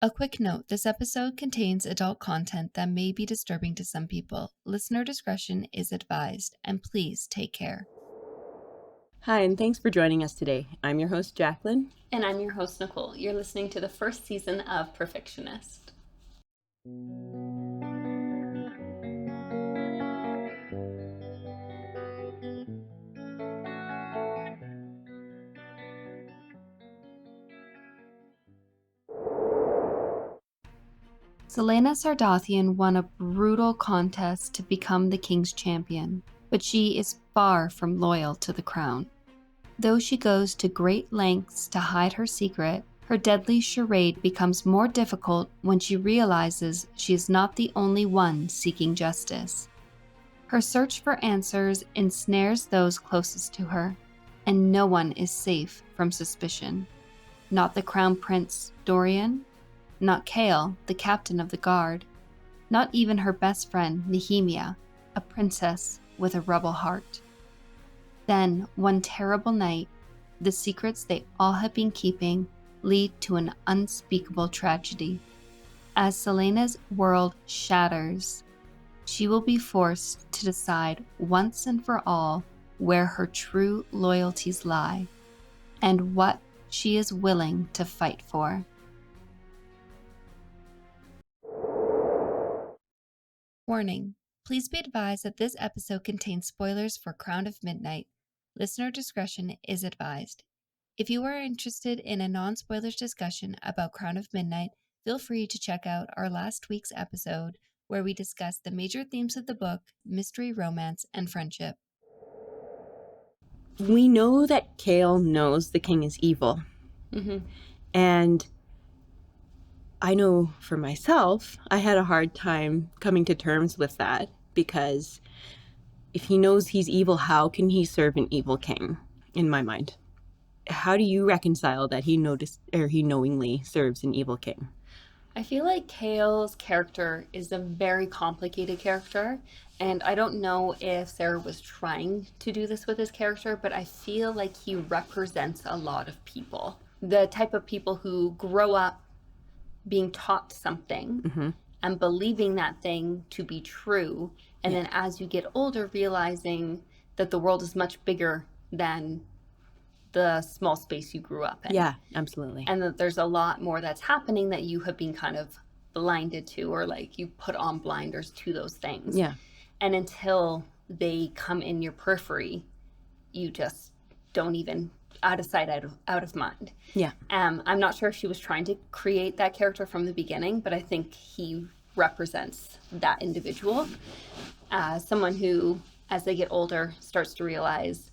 A quick note, this episode contains adult content that may be disturbing to some people. Listener discretion is advised, and please take care. Hi, and thanks for joining us today. I'm your host, Jaclyn. And I'm your host, Nicole. You're listening to the first season of Perfictionist. Celaena Sardathian won a brutal contest to become the king's champion, but she is far from loyal to the crown. Though she goes to great lengths to hide her secret, her deadly charade becomes more difficult when she realizes she is not the only one seeking justice. Her search for answers ensnares those closest to her, and no one is safe from suspicion. Not the Crown Prince Dorian, not Chaol, the captain of the guard, not even her best friend Nehemia, a princess with a rebel heart. Then, one terrible night, the secrets they all have been keeping lead to an unspeakable tragedy. As Celaena's world shatters, she will be forced to decide once and for all where her true loyalties lie and what she is willing to fight for. Warning. Please be advised that this episode contains spoilers for Crown of Midnight. Listener discretion is advised. If you are interested in a non-spoilers discussion about Crown of Midnight, feel free to check out our last week's episode where we discuss the major themes of the book, mystery, romance, and friendship. We know that Chaol knows the king is evil. Mm-hmm. And I know for myself, I had a hard time coming to terms with that, because if he knows he's evil, how can he serve an evil king, in my mind? How do you reconcile that he knowingly serves an evil king? I feel like Chaol's character is a very complicated character, and I don't know if Sarah was trying to do this with his character, but I feel like he represents a lot of people. The type of people who grow up being taught something and believing that thing to be true, and then as you get older, realizing that the world is much bigger than the small space you grew up in. Yeah, absolutely. And that there's a lot more that's happening that you have been kind of blinded to, or like you put on blinders to those things. Yeah. And until they come in your periphery, you just don't even, out of sight, out of mind. Yeah. I'm not sure if she was trying to create that character from the beginning, but I think he represents that individual. Someone who, as they get older, starts to realize,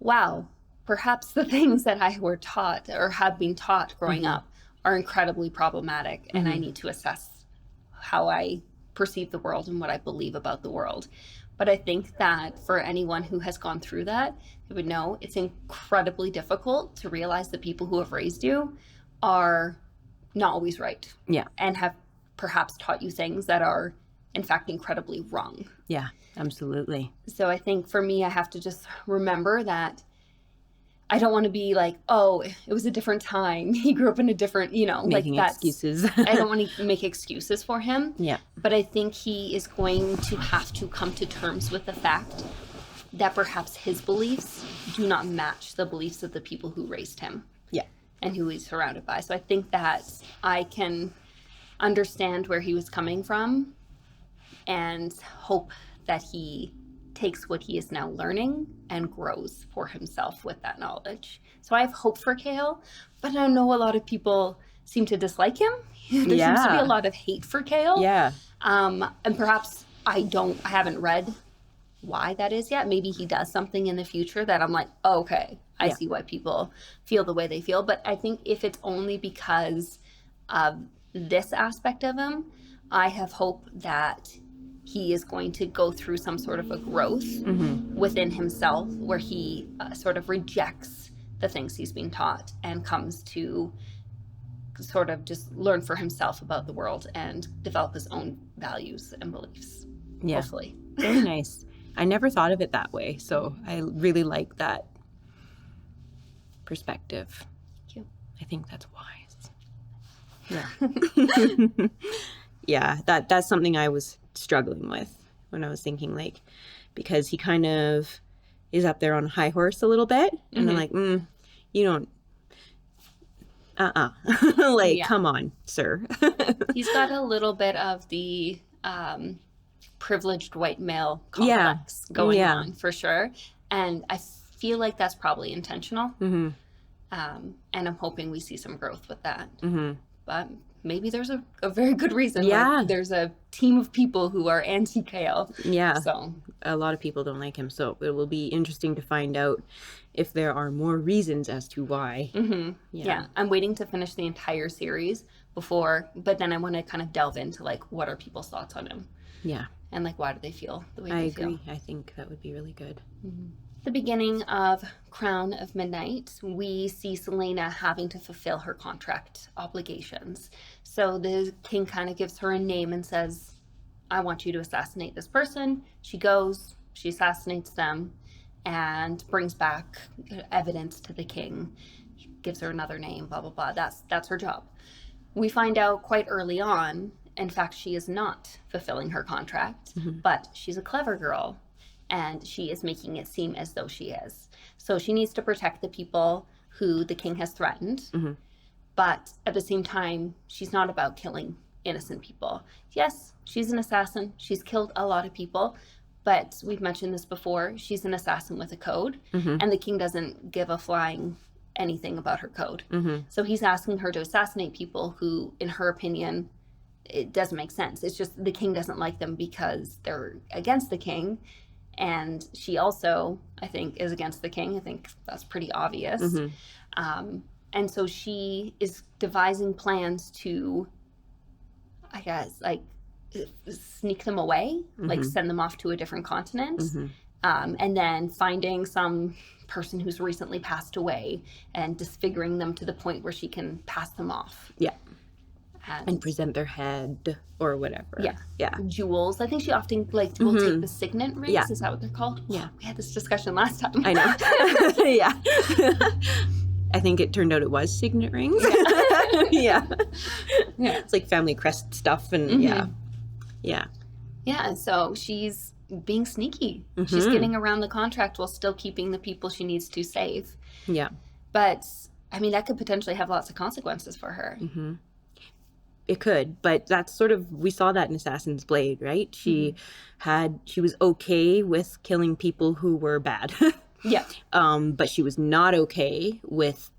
wow, perhaps the things that I were taught or have been taught growing up are incredibly problematic, and I need to assess how I perceive the world and what I believe about the world. But I think that for anyone who has gone through that, they would know it's incredibly difficult to realize the people who have raised you are not always right. Yeah. And have perhaps taught you things that are, in fact, incredibly wrong. Yeah, absolutely. So I think for me, I have to just remember that I don't want to be like, oh, it was a different time. He grew up in a different, Making like that's excuses. I don't want to make excuses for him. Yeah. But I think he is going to have to come to terms with the fact that perhaps his beliefs do not match the beliefs of the people who raised him. Yeah. And who he's surrounded by. So I think that I can understand where he was coming from and hope that he takes what he is now learning and grows for himself with that knowledge. So I have hope for Chaol, but I know a lot of people seem to dislike him. There seems to be a lot of hate for Chaol. Yeah. And perhaps I haven't read why that is yet. Maybe he does something in the future that I'm like, oh, okay, I see why people feel the way they feel. But I think if it's only because of this aspect of him, I have hope that he is going to go through some sort of a growth within himself where he sort of rejects the things he's being taught and comes to sort of just learn for himself about the world and develop his own values and beliefs. Yeah. Hopefully. Very nice. I never thought of it that way, so I really like that perspective. Thank you. I think that's wise. Yeah. Yeah, that's something I was struggling with when I was thinking, like, because he kind of is up there on a high horse a little bit. And I'm like, you don't, like, Yeah. come on, sir. He's got a little bit of the privileged white male complex going on, for sure. And I feel like that's probably intentional. Mm-hmm. And I'm hoping we see some growth with that. Mm-hmm. But maybe there's a very good reason. Yeah. Like, there's a team of people who are anti-Kale. Yeah. So a lot of people don't like him. So it will be interesting to find out if there are more reasons as to why. Mm-hmm. Yeah. I'm waiting to finish the entire series but then I want to kind of delve into, like, what are people's thoughts on him? Yeah. And, like, why do they feel the way I they agree. feel? I think that would be really good. Mm-hmm. The beginning of Crown of Midnight, we see Selena having to fulfill her contract obligations. So the king kind of gives her a name and says, I want you to assassinate this person. She goes, she assassinates them, and brings back evidence to the king. Gives her another name, blah, blah, blah. That's her job. We find out quite early on, in fact, she is not fulfilling her contract, but she's a clever girl. And she is making it seem as though she is. So she needs to protect the people who the king has threatened. Mm-hmm. But at the same time, she's not about killing innocent people. Yes, she's an assassin. She's killed a lot of people. But we've mentioned this before. She's an assassin with a code. Mm-hmm. And the king doesn't give a flying anything about her code. Mm-hmm. So he's asking her to assassinate people who, in her opinion, it doesn't make sense. It's just the king doesn't like them because they're against the king. And she also, I think, is against the king. I think that's pretty obvious. Mm-hmm. And so she is devising plans to, I guess, like, sneak them away, like send them off to a different continent. And then finding some person who's recently passed away and disfiguring them to the point where she can pass them off. Yeah. And present their head or whatever. Yeah. Yeah. Jewels. I think she often will take the signet rings. Yeah. Is that what they're called? Yeah. We had this discussion last time. I know. Yeah. I think it turned out it was signet rings. Yeah. Yeah. It's like family crest stuff and yeah. Yeah. Yeah. So she's being sneaky. She's getting around the contract while still keeping the people she needs to save. Yeah. But I mean, that could potentially have lots of consequences for her. It could, but that's sort of, we saw that in Assassin's Blade, right? She was okay with killing people who were bad. Yeah. But she was not okay with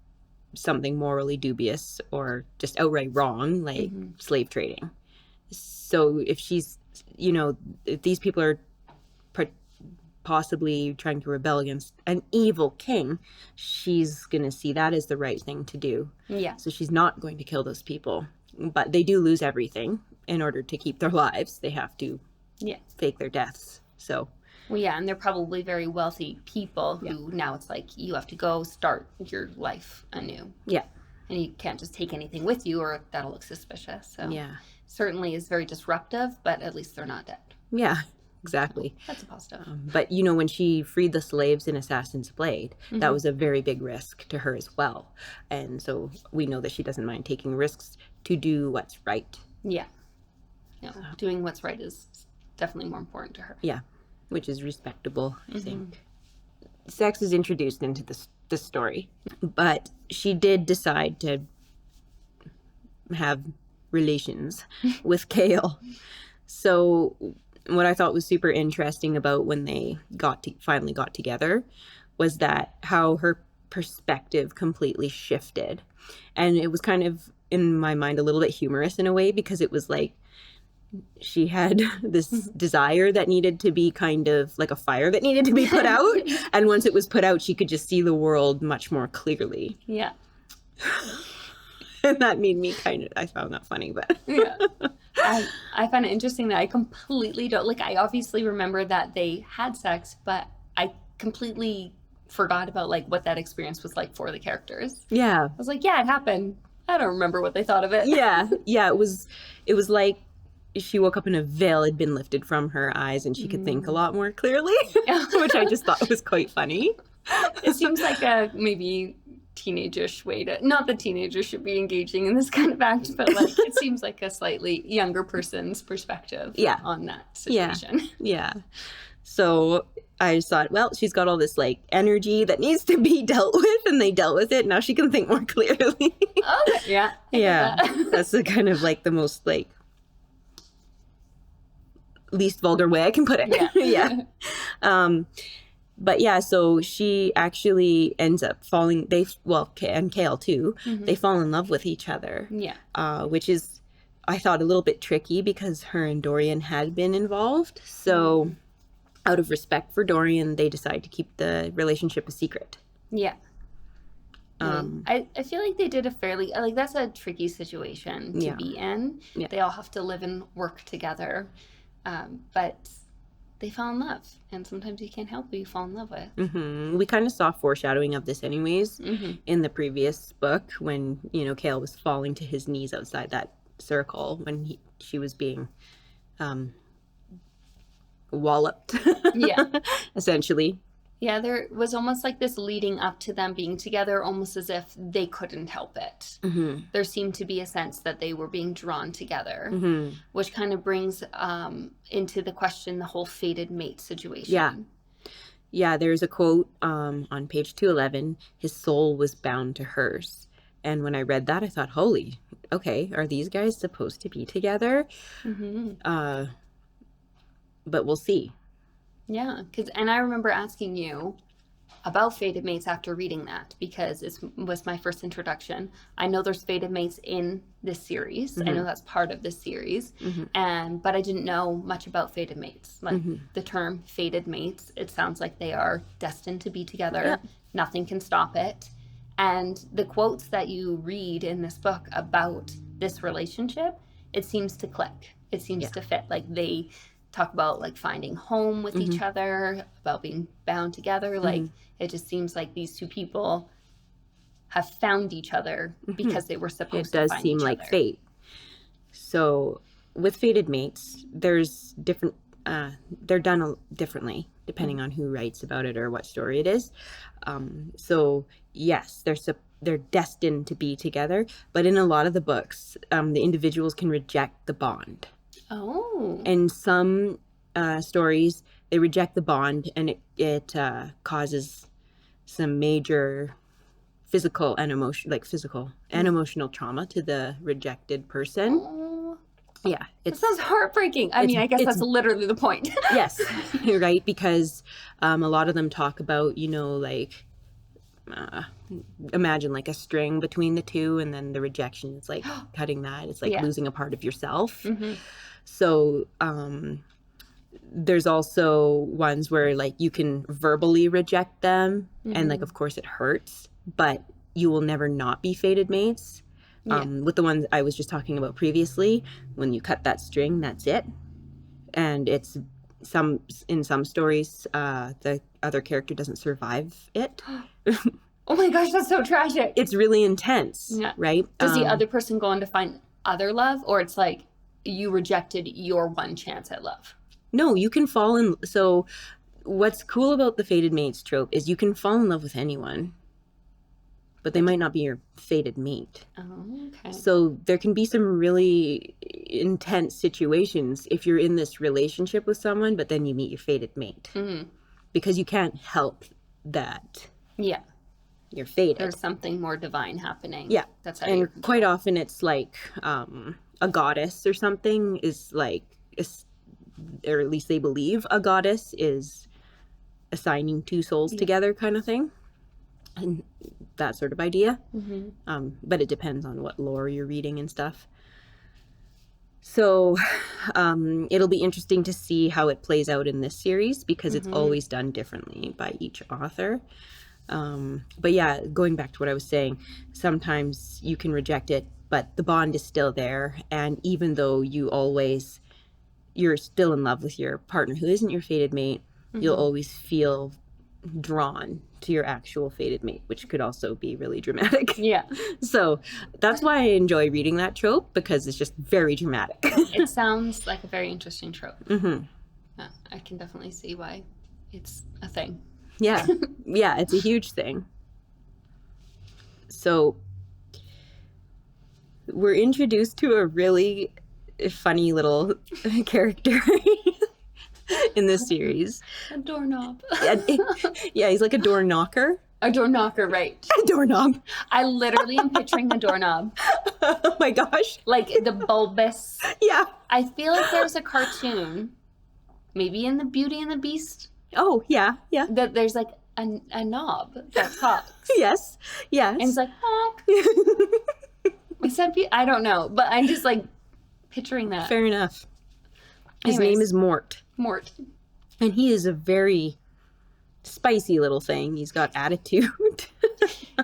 something morally dubious or just outright wrong, like slave trading. So if she's, if these people are possibly trying to rebel against an evil king, she's going to see that as the right thing to do. Yeah. So she's not going to kill those people. But they do lose everything in order to keep their lives. They have to fake their deaths. So, well, yeah, and they're probably very wealthy people who now it's like you have to go start your life anew. Yeah. And you can't just take anything with you or that'll look suspicious. So yeah, certainly is very disruptive, but at least they're not dead. Yeah, exactly. That's a positive. But, when she freed the slaves in Assassin's Blade, that was a very big risk to her as well. And so we know that she doesn't mind taking risks to do what's right. Yeah. No, doing what's right is definitely more important to her. Yeah, which is respectable, I think. Sex is introduced into the story, but she did decide to have relations with Kale. So what I thought was super interesting about when they finally got together was that how her perspective completely shifted. And it was kind of, in my mind, a little bit humorous in a way, because it was like she had this desire that needed to be kind of like a fire that needed to be put out. And once it was put out, she could just see the world much more clearly. Yeah. And that made me I found that funny, but yeah. I find it interesting that I completely don't, like, I obviously remember that they had sex, but I completely forgot about, like, what that experience was like for the characters. Yeah. I was like, yeah, it happened. I don't remember what they thought of it. Yeah. It was like she woke up and a veil had been lifted from her eyes and she could think a lot more clearly, which I just thought was quite funny. It seems like a maybe teenage-ish way to, not that teenagers should be engaging in this kind of act, but like it seems like a slightly younger person's perspective on that situation. Yeah. So I just thought, well, she's got all this like energy that needs to be dealt with, and they dealt with it. Now she can think more clearly. Okay. Yeah. That's the kind of like the most like least vulgar way I can put it. But yeah, so she actually ends up falling, and Kale too, they fall in love with each other. Yeah. Which is, I thought, a little bit tricky because her and Dorian had been involved. So out of respect for Dorian, they decide to keep the relationship a secret. Yeah. I feel like they did a fairly, like, that's a tricky situation to be in. Yeah. They all have to live and work together. But they fall in love, and sometimes you can't help who you fall in love with. We kind of saw foreshadowing of this anyways in the previous book when, Kale was falling to his knees outside that circle when she was being walloped, essentially. Yeah, there was almost like this leading up to them being together, almost as if they couldn't help it. There seemed to be a sense that they were being drawn together, which kind of brings into the question the whole fated mate situation. Yeah, there's a quote on page 211, his soul was bound to hers. And when I read that, I thought, holy, okay, are these guys supposed to be together? But we'll see. Yeah, and I remember asking you about fated mates after reading that because it was my first introduction. I know there's fated mates in this series. I know that's part of this series, but I didn't know much about fated mates. Like the term fated mates, it sounds like they are destined to be together. Yeah. Nothing can stop it. And the quotes that you read in this book about this relationship, it seems to click. It seems to fit. Like they talk about like finding home with each other, about being bound together. Like it just seems like these two people have found each other because they were supposed to find each other. It does seem like fate. So with fated mates, there's different, they're done differently depending on who writes about it or what story it is. So yes, they're destined to be together, but in a lot of the books, the individuals can reject the bond. Oh. In some stories, they reject the bond, and it causes some major physical and emotional trauma to the rejected person. Oh. Yeah, it sounds heartbreaking. I mean, I guess that's literally the point. Yes, you're right, because a lot of them talk about, imagine like a string between the two, and then the rejection is like cutting that. It's like losing a part of yourself. So there's also ones where like you can verbally reject them, and like of course it hurts, but you will never not be fated mates. With the ones I was just talking about previously, when you cut that string, that's it. And it's in some stories, the other character doesn't survive it. Oh my gosh, that's so tragic. It's really intense, right? Does the other person go on to find other love, or it's like you rejected your one chance at love? No, you can fall in. So what's cool about the fated mates trope is you can fall in love with anyone, but they might not be your fated mate. Oh, okay. So there can be some really intense situations if you're in this relationship with someone, but then you meet your fated mate. Because you can't help that. Yeah. You're fated. There's something more divine happening. Yeah. That's how and quite often it's like a goddess or something is like, or at least they believe a goddess is assigning two souls together kind of thing. And that sort of idea. But it depends on what lore you're reading and stuff. So it'll be interesting to see how it plays out in this series because it's always done differently by each author. But yeah, going back to what I was saying, sometimes you can reject it, but the bond is still there. And even though you're still in love with your partner who isn't your fated mate, you'll always feel drawn to your actual fated mate, which could also be really dramatic. Yeah. So that's why I enjoy reading that trope, because it's just very dramatic. It sounds like a very interesting trope. I can definitely see why it's a thing. Yeah. Yeah, it's a huge thing. So we're introduced to a really funny little character in this series. A doorknob. Yeah, he's like a door knocker. A door knocker, right. A doorknob. I literally am picturing the doorknob. Oh my gosh. Like the bulbous. Yeah. I feel like there's a cartoon, maybe in the Beauty and the Beast, Oh, yeah, yeah. that there's like a knob that talks. Yes, yes. And it's like, honk. Is that I don't know, but I'm just like picturing that. Fair enough. His Anyways. name is Mort. Mort. And he is a very spicy little thing. He's got attitude.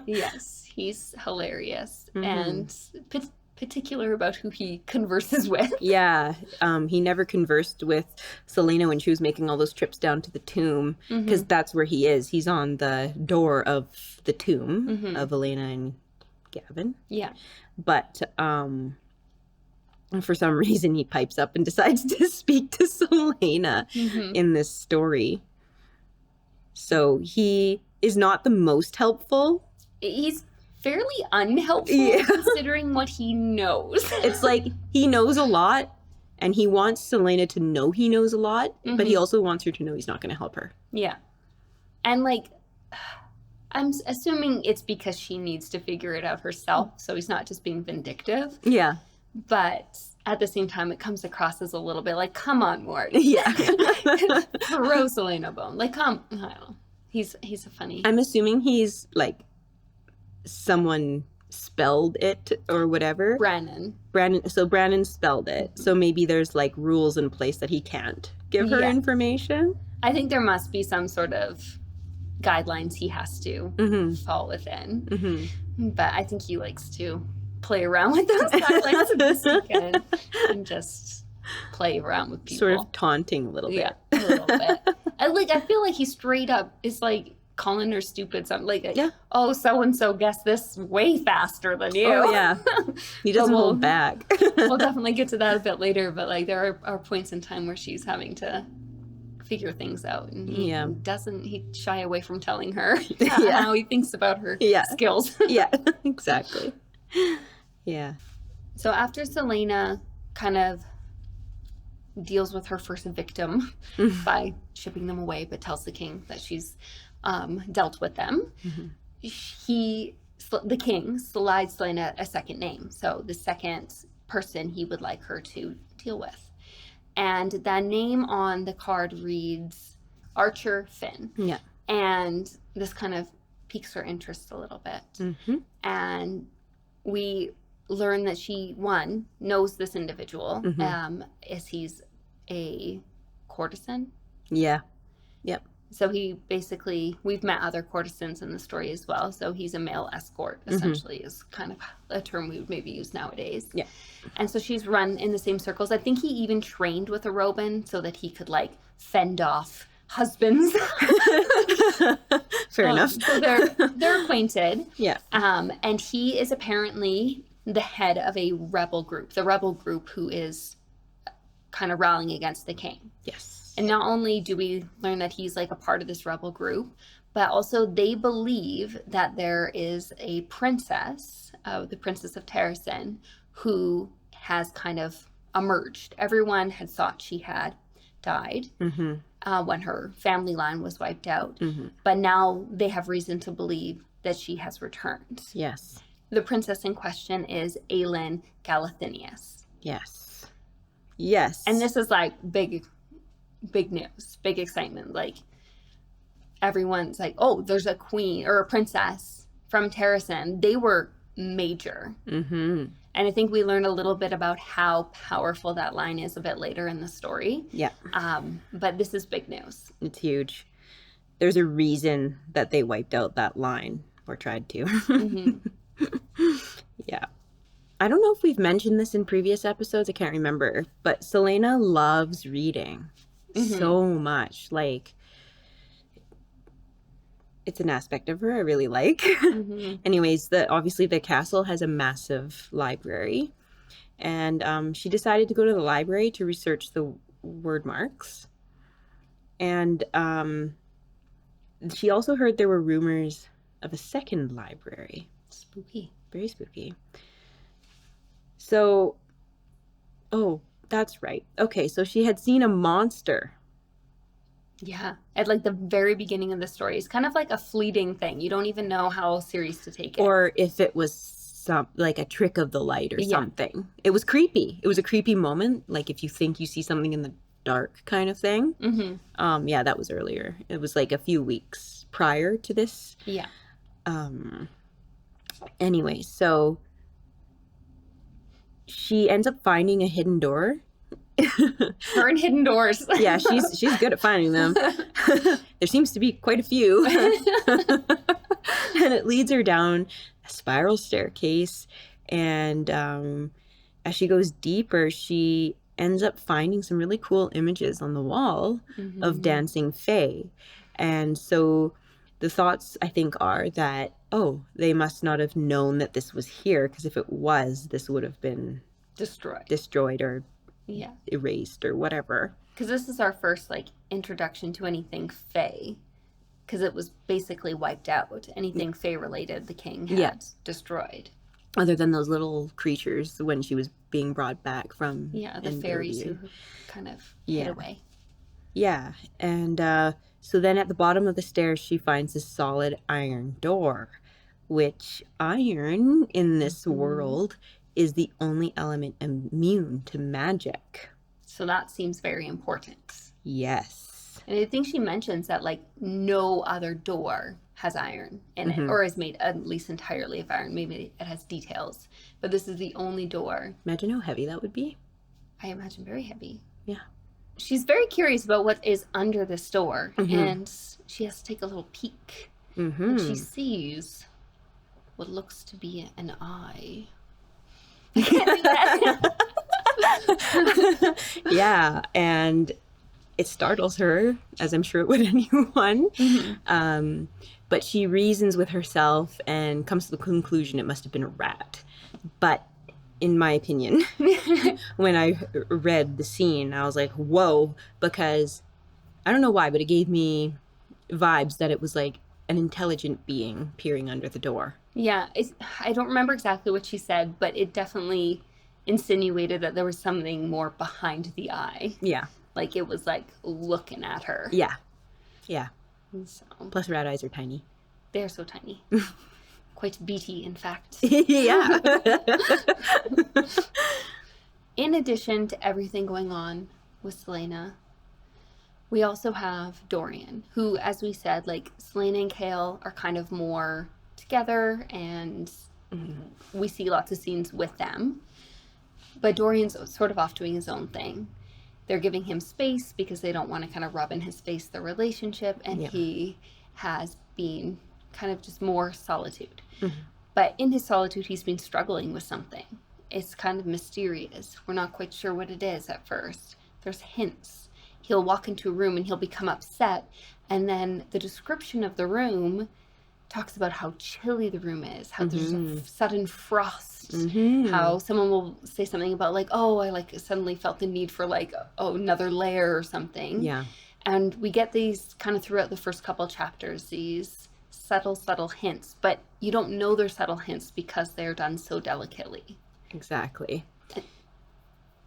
Yes, he's hilarious Mhm. and particular about who he converses with. Yeah. He never conversed with Selena when she was making all those trips down to the tomb, because that's where he is. He's on the door of the tomb of Elena and Gavin. Yeah. But for some reason he pipes up and decides to speak to Selena in this story. So he is not the most helpful. He's fairly unhelpful considering what he knows. It's like he knows a lot and he wants Selena to know he knows a lot, but he also wants her to know he's not going to help her. Yeah. And like, I'm assuming it's because she needs to figure it out herself, so he's not just being vindictive. Yeah. But at the same time, it comes across as a little bit like, come on, Mort. Yeah. Throw Selena a bone. Like, come. I don't know. He's a funny. I'm assuming he's like someone spelled it or whatever. Brandon. So Brandon spelled it. So maybe there's like rules in place that he can't give her information. I think there must be some sort of guidelines he has to fall within. But I think he likes to play around with those guidelines the best he can and just play around with people. Sort of taunting a little bit. Yeah, a little bit. I feel like he straight up is like calling her stupid. Something like, oh, so and so guessed this way faster than you. Oh yeah, he doesn't hold back. We'll definitely get to that a bit later. But like, there are points in time where she's having to figure things out, and he shy away from telling her how he thinks about her skills. Yeah, exactly. Yeah. So after Selena kind of deals with her first victim by shipping them away, but tells the king that she's dealt with them, the king slides Selena a second name. So the second person he would like her to deal with. And the name on the card reads Archer Finn. Yeah. And this kind of piques her interest a little bit. And we learn that she, knows this individual, as he's a courtesan. Yeah. Yep. So he basically, we've met other courtesans in the story as well. So he's a male escort, essentially, is kind of a term we would maybe use nowadays. Yeah. And so she's run in the same circles. I think he even trained with a Robin so that he could like fend off husbands. Fair enough. So they're acquainted. Yeah. And he is apparently the head of a rebel group, the rebel group who is kind of rallying against the king. Yes. And not only do we learn that he's like a part of this rebel group, but also they believe that there is a princess, the Princess of Terrasen, who has kind of emerged. Everyone had thought she had died when her family line was wiped out. But now they have reason to believe that she has returned. Yes. The princess in question is Aelin Galathynius. Yes. Yes. And this is like big news, big excitement. Like everyone's like, oh, there's a queen or a princess from Terrasen. They were major. And I think we learn a little bit about how powerful that line is a bit later in the story. Yeah. But this is big news. It's huge. There's a reason that they wiped out that line or tried to. Yeah. I don't know if we've mentioned this in previous episodes. I can't remember. But Selena loves reading so much. Like, it's an aspect of her I really like. Anyways, obviously the castle has a massive library. And she decided to go to the library to research the word marks. And she also heard there were rumors of a second library. Spooky. Very spooky. So, oh, that's right. Okay, so she had seen a monster. Yeah. At like the very beginning of the story. It's kind of like a fleeting thing. You don't even know how serious to take it. Or if it was like a trick of the light or something. It was creepy. It was a creepy moment. Like if you think you see something in the dark kind of thing. Mm-hmm. Yeah, that was earlier. It was like a few weeks prior to this. Yeah. Anyway, so she ends up finding a hidden door. Her and hidden doors. Yeah, she's good at finding them. There seems to be quite a few. And it leads her down a spiral staircase. And as she goes deeper, she ends up finding some really cool images on the wall of dancing fae. And so the thoughts, I think, are that, oh, they must not have known that this was here, because if it was, this would have been destroyed or erased or whatever. Because this is our first like introduction to anything fae, because it was basically wiped out. Anything fae related, the king had destroyed. Other than those little creatures when she was being brought back from the fairies who kind of hid away. Yeah, and so then at the bottom of the stairs she finds a solid iron door, which iron in this world is the only element immune to magic. So that seems very important. Yes. And I think she mentions that like no other door has iron in it, or is made at least entirely of iron. Maybe it has details, but this is the only door. Imagine how heavy that would be. I imagine very heavy. Yeah. She's very curious about what is under this door, and she has to take a little peek. And she sees what looks to be an eye. I can't do that. Yeah, and it startles her, as I'm sure it would anyone. But she reasons with herself and comes to the conclusion it must have been a rat. But in my opinion, when I read the scene, I was like, whoa, because I don't know why, but it gave me vibes that it was like an intelligent being peering under the door. Yeah, I don't remember exactly what she said, but it definitely insinuated that there was something more behind the eye. Yeah. Like it was like looking at her. Yeah. Yeah. So, plus rat eyes are tiny. They're so tiny. Quite beady, in fact. Yeah. In addition to everything going on with Selena, we also have Dorian, who, as we said, like Selena and Kale are kind of more together, and we see lots of scenes with them. But Dorian's sort of off doing his own thing. They're giving him space because they don't want to kind of rub in his face the relationship, and he has been kind of just more solitude. But in his solitude, he's been struggling with something. It's kind of mysterious. We're not quite sure what it is at first. There's hints. He'll walk into a room and he'll become upset, and then the description of the room talks about how chilly the room is, how there's a sudden frost, how someone will say something about like, oh, I like suddenly felt the need for like, oh, another layer or something. Yeah. And we get these kind of throughout the first couple chapters, these subtle hints, but you don't know they're subtle hints because they're done so delicately. Exactly.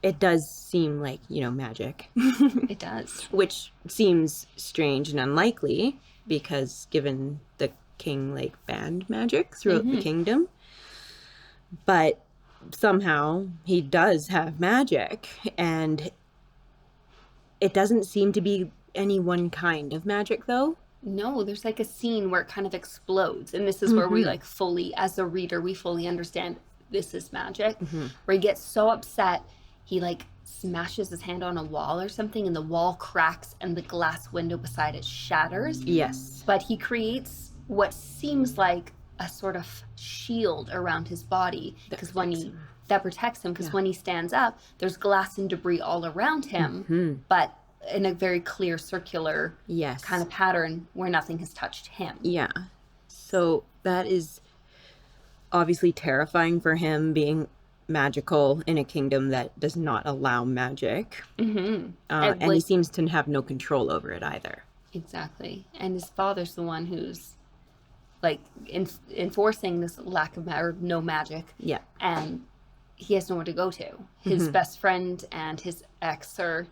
It does seem like, magic. It does. Which seems strange and unlikely because given the king banned magic throughout the kingdom. But somehow he does have magic, and it doesn't seem to be any one kind of magic though. No, there's like a scene where it kind of explodes, and this is where we fully, as a reader, we fully understand this is magic. Where he gets so upset, he smashes his hand on a wall or something, and the wall cracks and the glass window beside it shatters. Yes. But he creates what seems like a sort of shield around his body because that protects him because when he stands up, there's glass and debris all around him, but in a very clear circular kind of pattern where nothing has touched him. Yeah. So that is obviously terrifying for him, being magical in a kingdom that does not allow magic. And he seems to have no control over it either. Exactly. And his father's the one who's like enforcing this lack of or no magic. Yeah. And he has nowhere to go to. His best friend and his ex are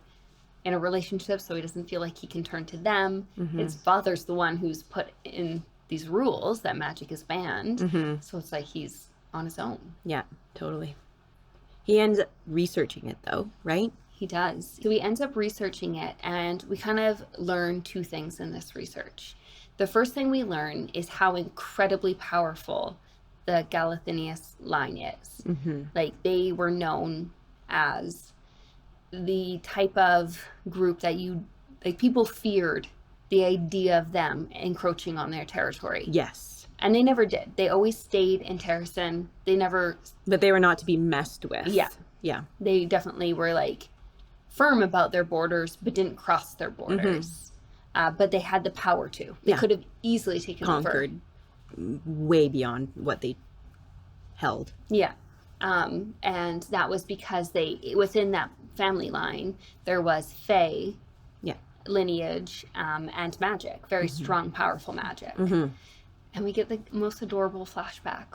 in a relationship, so he doesn't feel like he can turn to them. His father's the one who's put in these rules that magic is banned. So it's like he's on his own. Yeah, totally. He ends up researching it though, right? He does. So he ends up researching it, and we kind of learn two things in this research. The first thing we learn is how incredibly powerful the Galathinius line is. Like, they were known as the type of group that people feared the idea of them encroaching on their territory. Yes. And they never did. They always stayed in Terrasen. But they were not to be messed with. Yeah. Yeah. They definitely were, like, firm about their borders, but didn't cross their borders. But they had the power to. They could have easily taken conquered way beyond what they held. Yeah. And that was because within that family line, there was Fae lineage and magic, very strong, powerful magic. And we get the most adorable flashback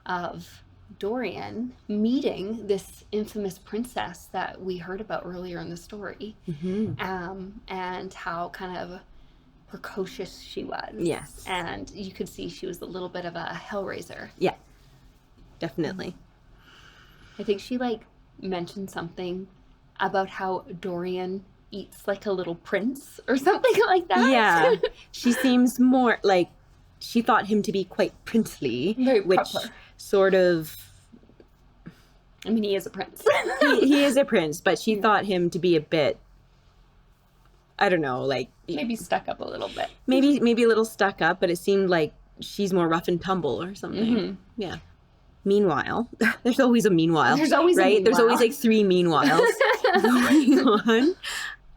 of Dorian meeting this infamous princess that we heard about earlier in the story, and how kind of precocious she was. Yes. And you could see she was a little bit of a hellraiser. Yeah, definitely. I think she, like, mentioned something about how Dorian eats like a little prince or something like that. Yeah. She seems more like, she thought him to be quite princely. Very which proper. Sort of... I mean, he is a prince. he is a prince, but she thought him to be a bit, I don't know, like... Maybe stuck up a little bit. Maybe a little stuck up, but it seemed like she's more rough and tumble or something. Yeah. Meanwhile, there's always a meanwhile. There's always right? a meanwhile. There's always like 3 meanwhiles going on.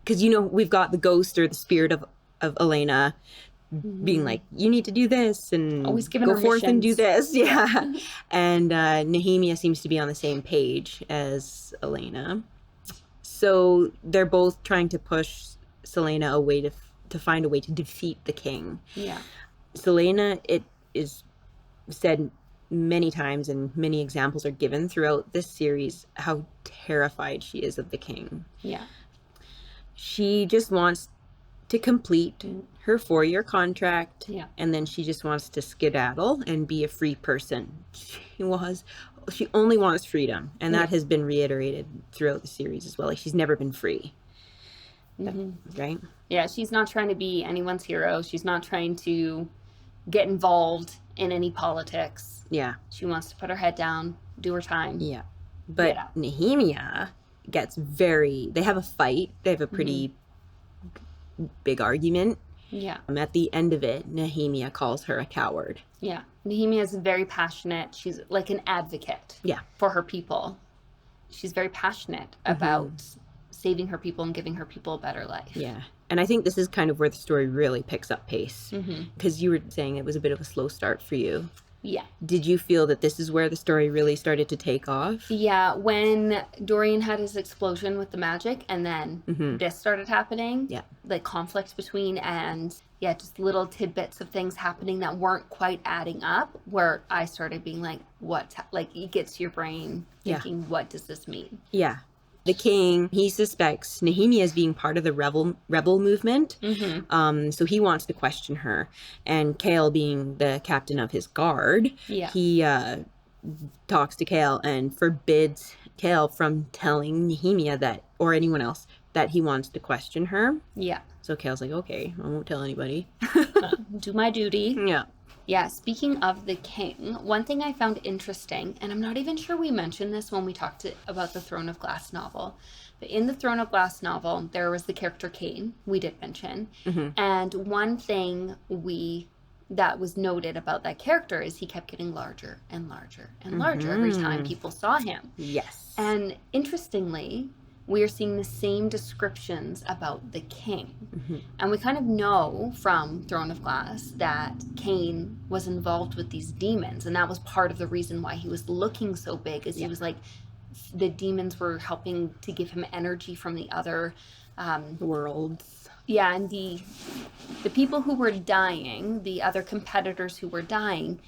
Because, you know, we've got the ghost or the spirit of Elena being like, you need to do this and always giving go her forth and do missions. this. Yeah. And Nehemia seems to be on the same page as Elena. So they're both trying to push Selena away to find a way to defeat the king. Yeah. Selena, it is said many times, and many examples are given throughout this series, how terrified she is of the king. Yeah. She just wants to complete her 4-year contract, and then she just wants to skedaddle and be a free person. She only wants freedom, and that has been reiterated throughout the series as well. Like, she's never been free. Right? Yeah, she's not trying to be anyone's hero. She's not trying to get involved in any politics. Yeah. She wants to put her head down, do her time. Yeah. But Nehemia gets they have a fight. They have a pretty big argument. Yeah. At the end of it, Nehemia calls her a coward. Yeah. Nehemia is very passionate. She's like an advocate for her people. She's very passionate about saving her people and giving her people a better life. Yeah. And I think this is kind of where the story really picks up pace. Because you were saying it was a bit of a slow start for you. Yeah. Did you feel that this is where the story really started to take off? Yeah, when Dorian had his explosion with the magic and then this started happening. Yeah. Like conflict between and just little tidbits of things happening that weren't quite adding up, where I started being like, it gets to your brain thinking, what does this mean? Yeah. The king, he suspects Nehemia as being part of the rebel movement. So he wants to question her. And Kale, being the captain of his guard, he talks to Kale and forbids Kale from telling Nehemia or anyone else that he wants to question her. Yeah. So Kale's like, okay, I won't tell anybody. Do my duty. Yeah. Yeah, speaking of the king, one thing I found interesting, and I'm not even sure we mentioned this when we talked about the Throne of Glass novel, but in the Throne of Glass novel, there was the character Cain, we did mention, and one thing that was noted about that character is he kept getting larger and larger and larger every time people saw him. Yes. And interestingly, we are seeing the same descriptions about the king. And we kind of know from Throne of Glass that Cain was involved with these demons. And that was part of the reason why he was looking so big, is he was like, the demons were helping to give him energy from the other worlds. Yeah, and the people who were dying, the other competitors who were dying,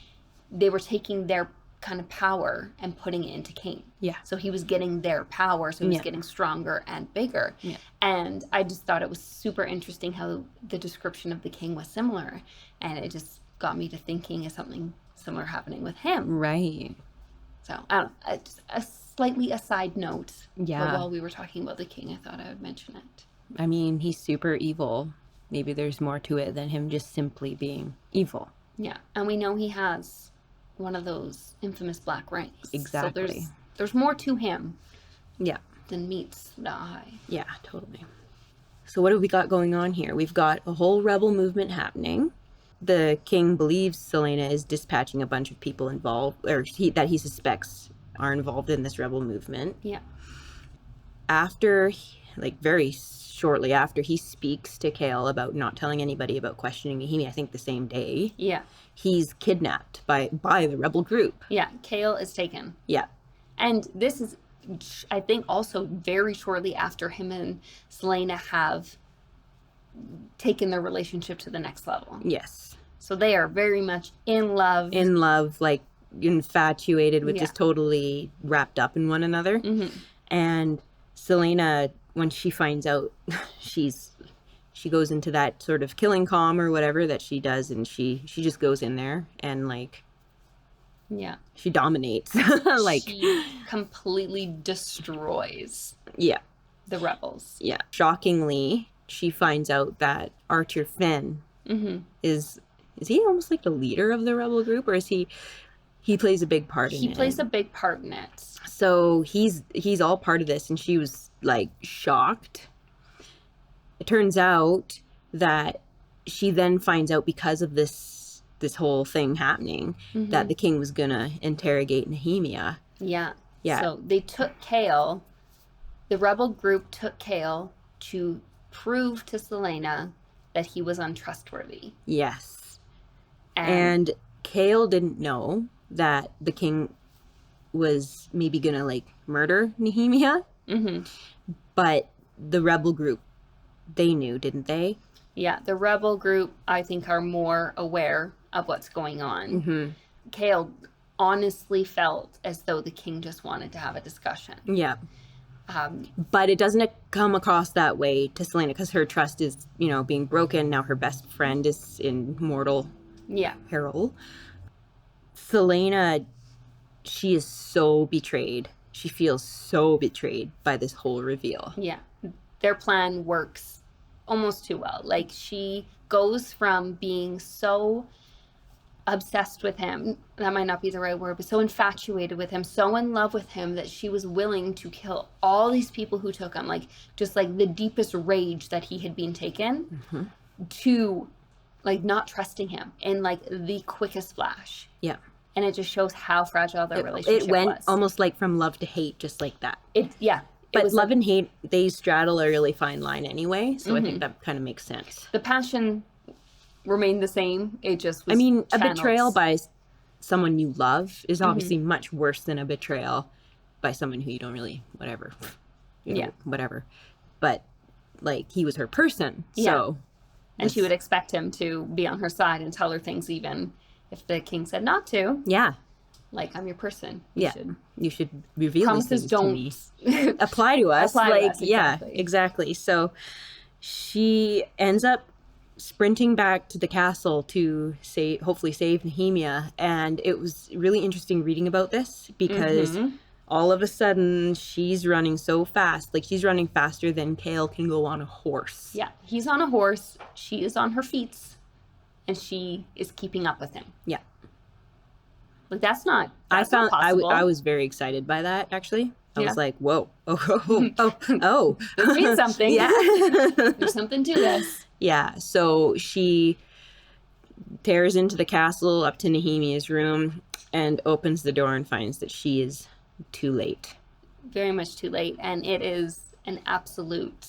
they were taking their kind of power and putting it into Cain. Yeah. So he was getting their power, so he was getting stronger and bigger. Yeah. And I just thought it was super interesting how the description of the king was similar. And it just got me to thinking, is something similar happening with him? Right. So, I don't know, just a slightly a side note. Yeah. But while we were talking about the king, I thought I would mention it. I mean, he's super evil. Maybe there's more to it than him just simply being evil. Yeah, and we know he has one of those infamous black rings. Exactly. So there's more to him. Yeah. Than meets the eye. Yeah, totally. So what have we got going on here? We've got a whole rebel movement happening. The king believes Celaena is dispatching a bunch of people involved, or that he suspects are involved in this rebel movement. Yeah. After, like very shortly after, he speaks to Chaol about not telling anybody about questioning Nahimi, I think the same day. Yeah. He's kidnapped by the rebel group. Yeah, Chaol is taken. Yeah. And this is, I think, also very shortly after him and Celaena have taken their relationship to the next level. Yes. So they are very much in love. In love, like infatuated with just totally wrapped up in one another. Mm-hmm. And Celaena, when she finds out, she goes into that sort of killing calm or whatever that she does, and she just goes in there and like, yeah, she dominates. Like, she completely destroys the rebels. Yeah. Shockingly, she finds out that Archer Finn is he almost like the leader of the rebel group, or is he plays a big part in it? He plays a big part in it. So he's all part of this, and she was like shocked. It turns out that she then finds out, because of this whole thing happening, that the king was gonna interrogate Nehemia. Yeah. Yeah. So they took Chaol, the rebel group took Chaol to prove to Celaena that he was untrustworthy. Yes. And Chaol didn't know that the king was maybe gonna like murder Nehemia. But the rebel group, they knew, didn't they? Yeah, the rebel group, I think, are more aware of what's going on. Chaol honestly felt as though the king just wanted to have a discussion. Yeah. But it doesn't come across that way to Celaena, because her trust is, being broken. Now her best friend is in mortal peril. Celaena, she is so betrayed. She feels so betrayed by this whole reveal. Yeah. Their plan works almost too well. Like, she goes from being so obsessed with him, that might not be the right word, but so infatuated with him, so in love with him, that she was willing to kill all these people who took him, like, just like the deepest rage that he had been taken, to like not trusting him in like the quickest flash. Yeah. And it just shows how fragile their relationship was. It went almost like from love to hate, just like that. But love and hate, they straddle a really fine line anyway, so I think that kind of makes sense. The passion remained the same. It just was a channeled. betrayal by someone you love is obviously much worse than a betrayal by someone who you don't really, whatever. Whatever. But, like, he was her person, so... And she would expect him to be on her side and tell her things, even if the king said not to. Yeah. Like, I'm your person. You should reveal these things to me. Apply to us. Apply to us, exactly. Yeah, exactly. So she ends up sprinting back to the castle to hopefully save Nehemia. And it was really interesting reading about this, because all of a sudden she's running so fast. Like, she's running faster than Chaol can go on a horse. Yeah, he's on a horse. She is on her feet. And she is keeping up with him. Yeah. Like, that's not possible. I was very excited by that, actually. I was like, whoa. Oh. This means something. Yeah. There's something to this. Yeah. So she tears into the castle up to Nehemia's room and opens the door and finds that she is too late. Very much too late. And it is an absolute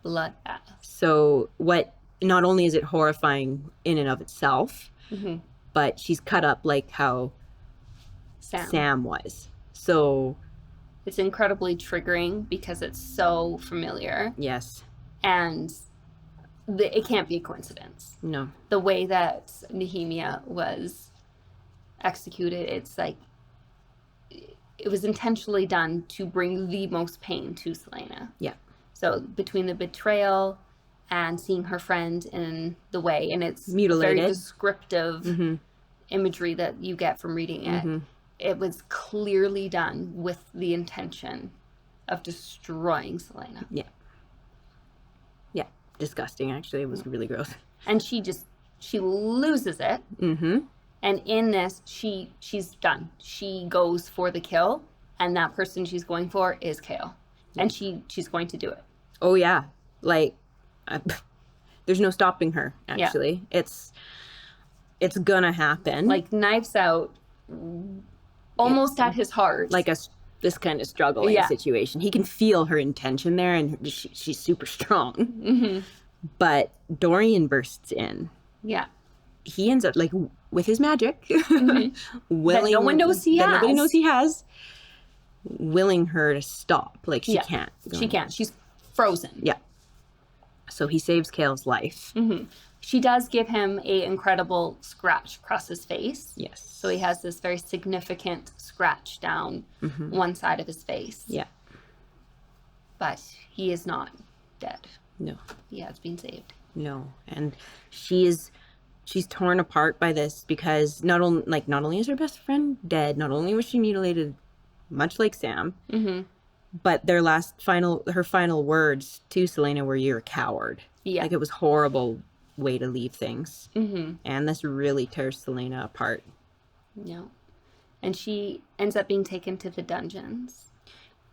bloodbath. So not only is it horrifying in and of itself, but she's cut up like how Sam was. So it's incredibly triggering because it's so familiar. Yes. And it can't be a coincidence. No. The way that Nehemia was executed, it's like it was intentionally done to bring the most pain to Selena. Yeah. So between the betrayal and seeing her friend in the way, and it's Mutilated. very descriptive imagery that you get from reading it. It was clearly done with the intention of destroying Selena. Yeah. Yeah. Disgusting, actually. It was really gross. And she loses it. And in this, she's done. She goes for the kill, and that person she's going for is Kale. And she's going to do it. Oh, yeah. Like, there's no stopping her, actually. Yeah. It's gonna happen. Like, knives out, almost at his heart. Like this kind of struggling situation. He can feel her intention there, and she's super strong. But Dorian bursts in. Yeah. He ends up, like, with his magic, willing, that no one knows he has. Nobody knows he has, willing her to stop. Like, she can't. She can't. She's frozen. Yeah. So he saves Kale's life. She does give him an incredible scratch across his face. Yes. So he has this very significant scratch down one side of his face. Yeah. But he is not dead. No. He has been saved. No. And she's torn apart by this because not only is her best friend dead, not only was she mutilated, much like Sam, but her final words to Selena were, "You're a coward." Yeah. Like, it was horrible way to leave things. And this really tears Selena apart. Yeah. And she ends up being taken to the dungeons.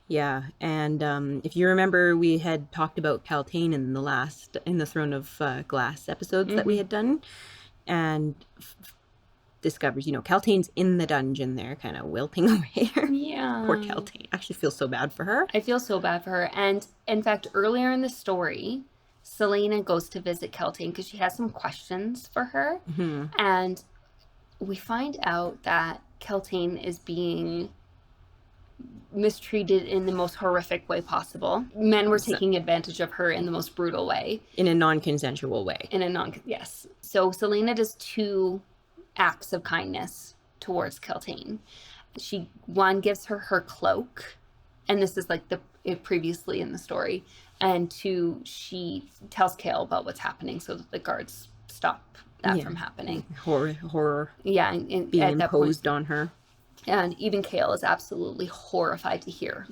Yeah. And if you remember, we had talked about Kaltain in the Throne of Glass episodes that we had done, and discovers, Kaltain's in the dungeon there, kind of wilting away. Yeah. Poor Kaltain. I actually feel so bad for her. I feel so bad for her. And in fact, earlier in the story, Selena goes to visit Kaltain because she has some questions for her. And we find out that Kaltain is being mistreated in the most horrific way possible. Men were taking advantage of her in the most brutal way. In a non-consensual way. Yes. So Selena does 2 acts of kindness towards Kaltain. One gives her cloak, and this is like previously in the story, and 2, she tells Kale about what's happening so that the guards stop that from happening. Horror. Yeah, and being at imposed that point, on her. And even Kale is absolutely horrified to hear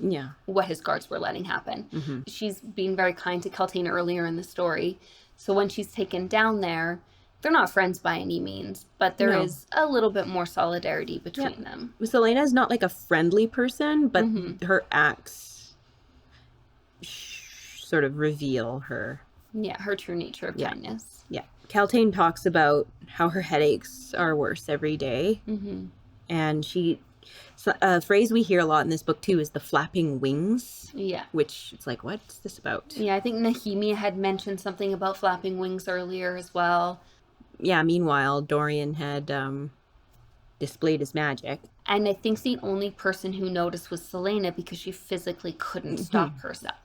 what his guards were letting happen. She's being very kind to Kaltain earlier in the story. So when she's taken down there, they're not friends by any means, but there is a little bit more solidarity between them. Selena is not like a friendly person, but her acts sort of reveal her. Yeah, her true nature of kindness. Yeah. Kaltain talks about how her headaches are worse every day. And a phrase we hear a lot in this book too is the flapping wings. Yeah. Which it's like, what's this about? Yeah, I think Nehemia had mentioned something about flapping wings earlier as well. Yeah, meanwhile, Dorian had displayed his magic. And I think the only person who noticed was Selena because she physically couldn't stop herself.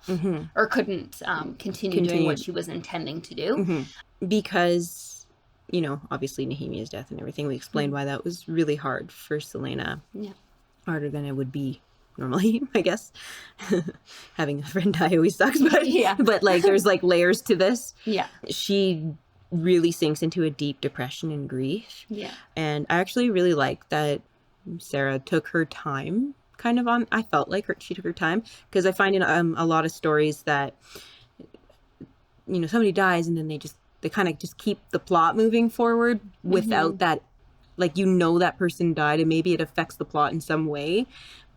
Or couldn't continue doing what she was intending to do. Because, obviously Nehemia's death and everything, we explained why that was really hard for Selena. Yeah. Harder than it would be normally, I guess. Having a friend die always sucks, but like there's like layers to this. Yeah. She really sinks into a deep depression and grief. Yeah. And I actually really like that Sarah took her time I felt like she took her time, because I find in a lot of stories that, somebody dies and then they kind of just keep the plot moving forward without that, like, that person died and maybe it affects the plot in some way,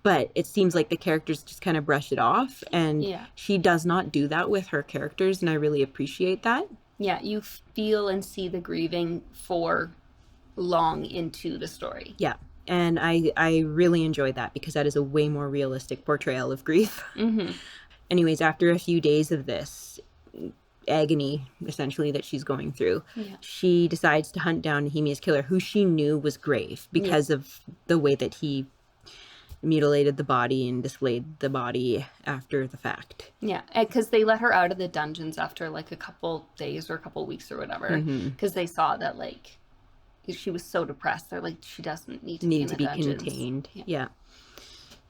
but it seems like the characters just kind of brush it off, and she does not do that with her characters, and I really appreciate that. Yeah, you feel and see the grieving for long into the story. Yeah, and I really enjoy that because that is a way more realistic portrayal of grief. Anyways, after a few days of this agony, essentially, that she's going through, she decides to hunt down Nehemia's killer, who she knew was Grave because of the way that he mutilated the body and displayed the body after the fact. Yeah, because they let her out of the dungeons after like a couple days or a couple weeks or whatever, because they saw that like she was so depressed. They're like, she doesn't need to be in the dungeons. Contained. Yeah.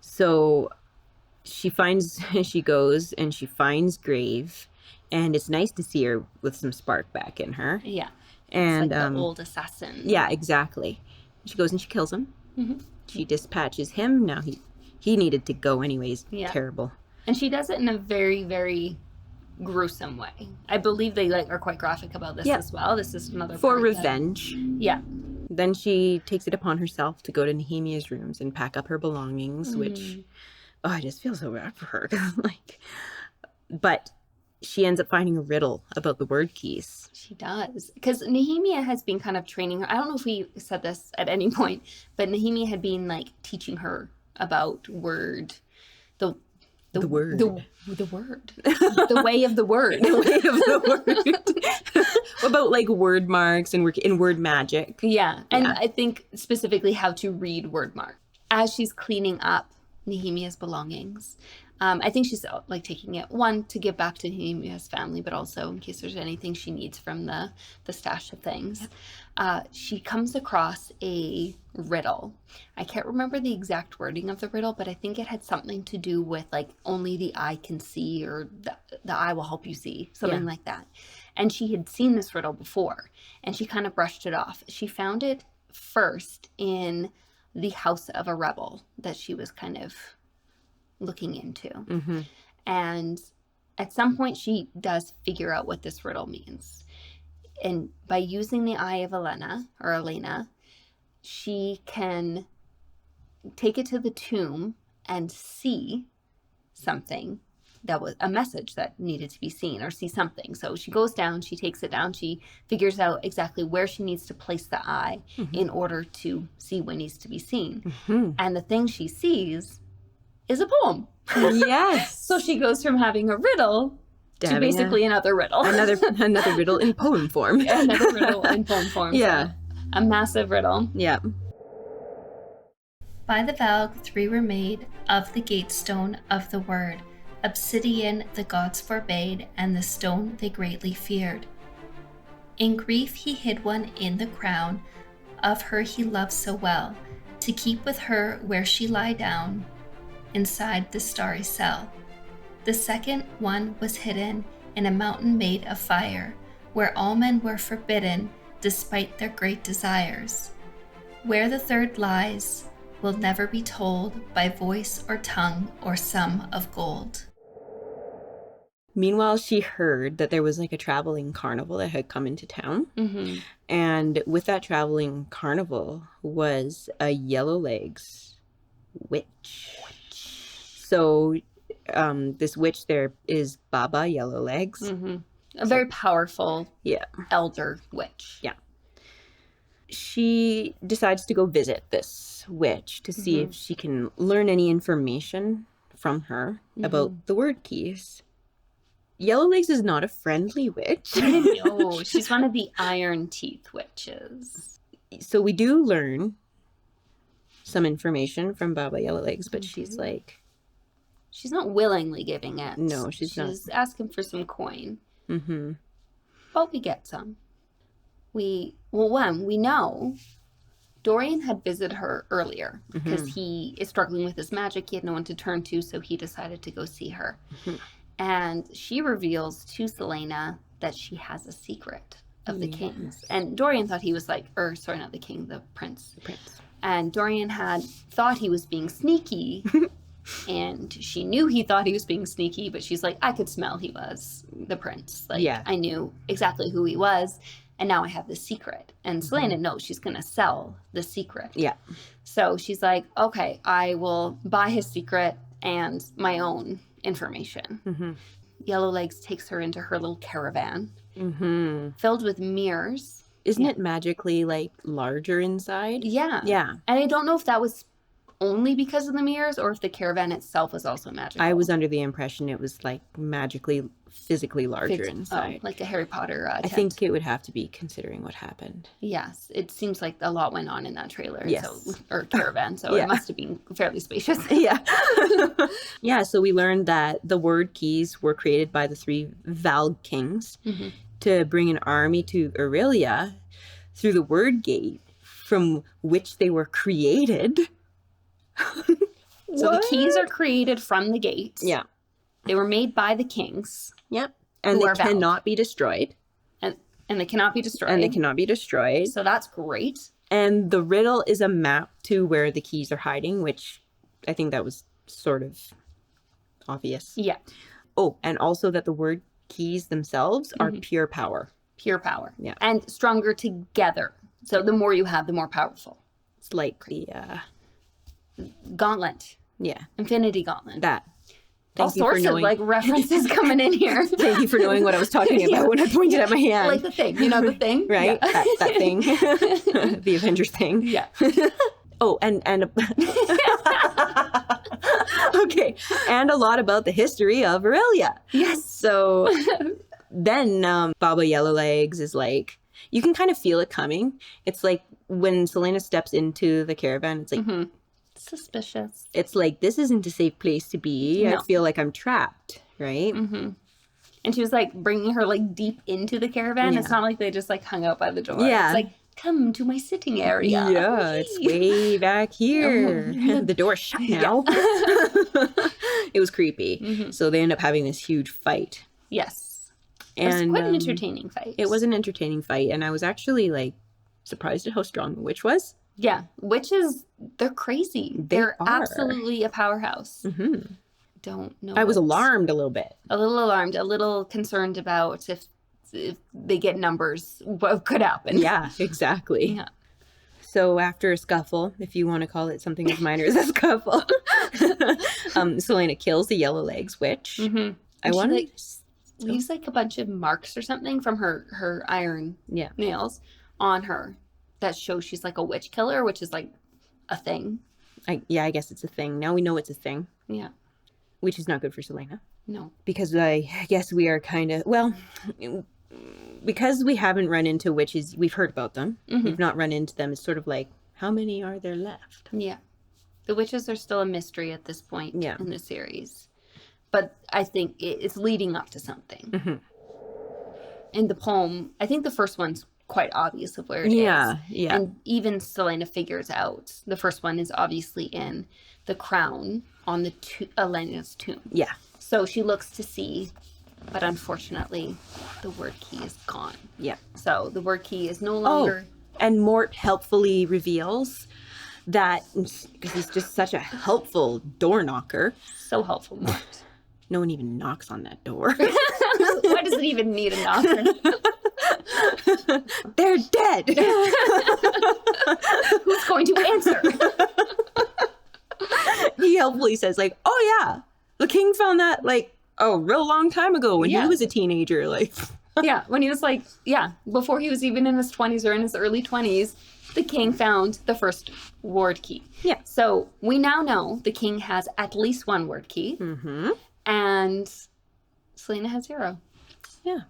So she goes and she finds Grave, and it's nice to see her with some spark back in her. Yeah. And it's like the old assassin. Yeah, exactly. She goes and she kills him. Mm-hmm. She dispatches him. Now he needed to go anyways. Yeah. Terrible. And she does it in a very, very gruesome way. I believe they like are quite graphic about this as well. This is another for revenge. Yeah. Then she takes it upon herself to go to Nehemiah's rooms and pack up her belongings, which I just feel so bad for her. But she ends up finding a riddle about the word keys. She does. Because Nehemiah has been kind of training her. I don't know if we said this at any point, but Nehemiah had been like teaching her about the word. The word. The way of the word. The way of the word. About like word marks and word magic. Yeah. And I think specifically how to read word mark. As she's cleaning up Nehemiah's belongings, I think she's like taking it, one, to give back to Nehemiah's family, but also in case there's anything she needs from the stash of things. Yep. She comes across a riddle. I can't remember the exact wording of the riddle, but I think it had something to do with like only the eye can see, or the eye will help you see, something like that. And she had seen this riddle before, and she kind of brushed it off. She found it first in the house of a rebel that she was kind of looking into. Mm-hmm. And at some point she does figure out what this riddle means. And by using the eye of Elena, she can take it to the tomb and see something that was a message that needed to be seen, or see something. So she goes down, she takes it down, she figures out exactly where she needs to place the eye in order to see what needs to be seen. Mm-hmm. And the thing she sees is a poem. Yes. So she goes from having a riddle to basically another riddle. Another riddle in poem form. Another riddle in poem form. Yeah. So a massive riddle. Yeah. By the Valg 3 were made of the gate stone of the word. Obsidian the gods forbade, and the stone they greatly feared. In grief he hid one in the crown of her he loved so well, to keep with her where she lie down inside the starry cell. The second one was hidden in a mountain made of fire, where all men were forbidden despite their great desires. Where the third lies will never be told by voice or tongue or sum of gold. Meanwhile, she heard that there was like a traveling carnival that had come into town. Mm-hmm. And with that traveling carnival was a Yellowlegs witch. So this witch there is Baba Yellowlegs. Mm-hmm. A very powerful elder witch. Yeah. She decides to go visit this witch to see if she can learn any information from her about the word keys. Yellowlegs is not a friendly witch. No, she's one of the Iron Teeth witches. So we do learn some information from Baba Yellowlegs, but she's like... She's not willingly giving it. No, she's not. She's asking for some coin. Mm-hmm. But we get some. We know Dorian had visited her earlier because he is struggling with his magic. He had no one to turn to, so he decided to go see her. Mm-hmm. And she reveals to Selena that she has a secret of the king's. And Dorian thought he was like, not the king, the prince. The prince. And Dorian had thought he was being sneaky. And she knew he thought he was being sneaky, but she's like, I could smell he was the prince. Like, I knew exactly who he was. And now I have the secret. And Selena knows she's going to sell the secret. Yeah. So she's like, okay, I will buy his secret and my own information. Mm-hmm. Yellowlegs takes her into her little caravan filled with mirrors. Isn't it magically like larger inside? Yeah. Yeah. And I don't know if that was only because of the mirrors, or if the caravan itself is also magical. I was under the impression it was like magically, physically larger inside. Like a Harry Potter tent. I think it would have to be, considering what happened. Yes, it seems like a lot went on in that trailer. Yes. Or caravan, so Yeah. it must have been fairly spacious. Yeah. Yeah, so we learned that the word keys were created by the 3 Val kings to bring an army to Aurelia through the word gate from which they were created. So the keys are created from the gate. Yeah. They were made by the kings. Yep. And Who they are Val. cannot be destroyed. And they cannot be destroyed. And they cannot be destroyed. So that's great. And the riddle is a map to where the keys are hiding, which I think that was sort of obvious. Yeah. Oh, and also that the word keys themselves are pure power. Pure power. Yeah. And stronger together. So the more you have, the more powerful. It's like the, Gauntlet. yeah, Infinity Gauntlet. that. All Thank you for sorts of knowing. like references coming in here. Thank you for knowing what I was talking about when I pointed at my hand. Like the thing. You know the thing? Right? Yeah. That thing. The Avengers thing. Yeah. Oh, and okay, and a lot about the history of Aurelia. Yes. So then Baba Yellowlegs is like, you can kind of feel it coming. It's like when Selena steps into the caravan, it's like, Suspicious. it's like, this isn't a safe place to be. No. I feel like I'm trapped, right? And she was like bringing her like deep into the caravan. Yeah. It's not like they just like hung out by the door. Yeah. It's like, come to my sitting area. Yeah, it's way back here. The door's shut now. It was creepy. So they end up having this huge fight. Yes. It was And quite an entertaining fight. it was an entertaining fight. And I was actually like surprised at how strong the witch was. Yeah. Witches, they're crazy. They're are. absolutely a powerhouse. Don't know. I was what- alarmed a little bit. A little alarmed, a little concerned about if they get numbers, what could happen. Yeah, exactly. Yeah. So after a scuffle, if you want to call it something as minor as a scuffle, Selena kills the Yellow Legs witch. I want like, leaves like a bunch of marks or something from her iron Yeah. nails on her that shows she's like a witch killer, which is like a thing. I guess it's a thing. Now we know it's a thing, Yeah. which is not good for Selena. No. Because I guess we are kind of, well, because we haven't run into witches, we've heard about them. We've not run into them. It's sort of like, how many are there left? Yeah. The witches are still a mystery at this point in the series. But I think it's leading up to something. In the poem, I think the first one's quite obvious of where it is. Yeah. And even Selena figures out. The first one is obviously in the crown on the Elena's tomb. Yeah. So she looks to see, but unfortunately, the word key is gone. Yeah. So the word key is no longer... And Mort helpfully reveals that, because he's just such a helpful door knocker, So helpful. Mort. no one even knocks on that door. Why does it even need a knocker? They're dead. Who's going to answer? He helpfully says, like, oh yeah, the king found that like a real long time ago when he was a teenager. Like, Yeah, when he was like, before he was even in his 20s or in his early 20s, the king found the first word key. Yeah. So we now know the king has at least one word key. And Selena has 0. Yeah.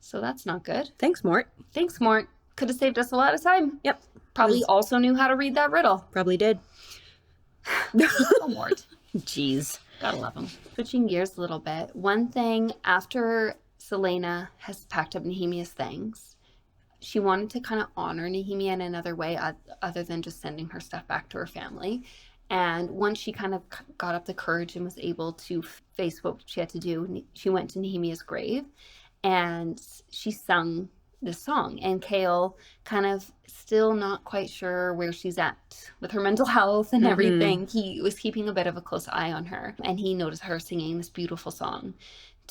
So that's not good. Thanks, Mort. Thanks, Mort. Could have saved us a lot of time. Yep. Probably also knew how to read that riddle. Probably did. Oh, Mort. Jeez. Gotta love him. Switching gears a little bit. One thing, after Selena has packed up Nehemia's things, she wanted to kind of honor Nehemia in another way other than just sending her stuff back to her family. And once she kind of got up the courage and was able to face what she had to do, she went to Nehemia's grave and she sung this song. And Kale, kind of still not quite sure where she's at with her mental health and everything, he was keeping a bit of a close eye on her. And he noticed her singing this beautiful song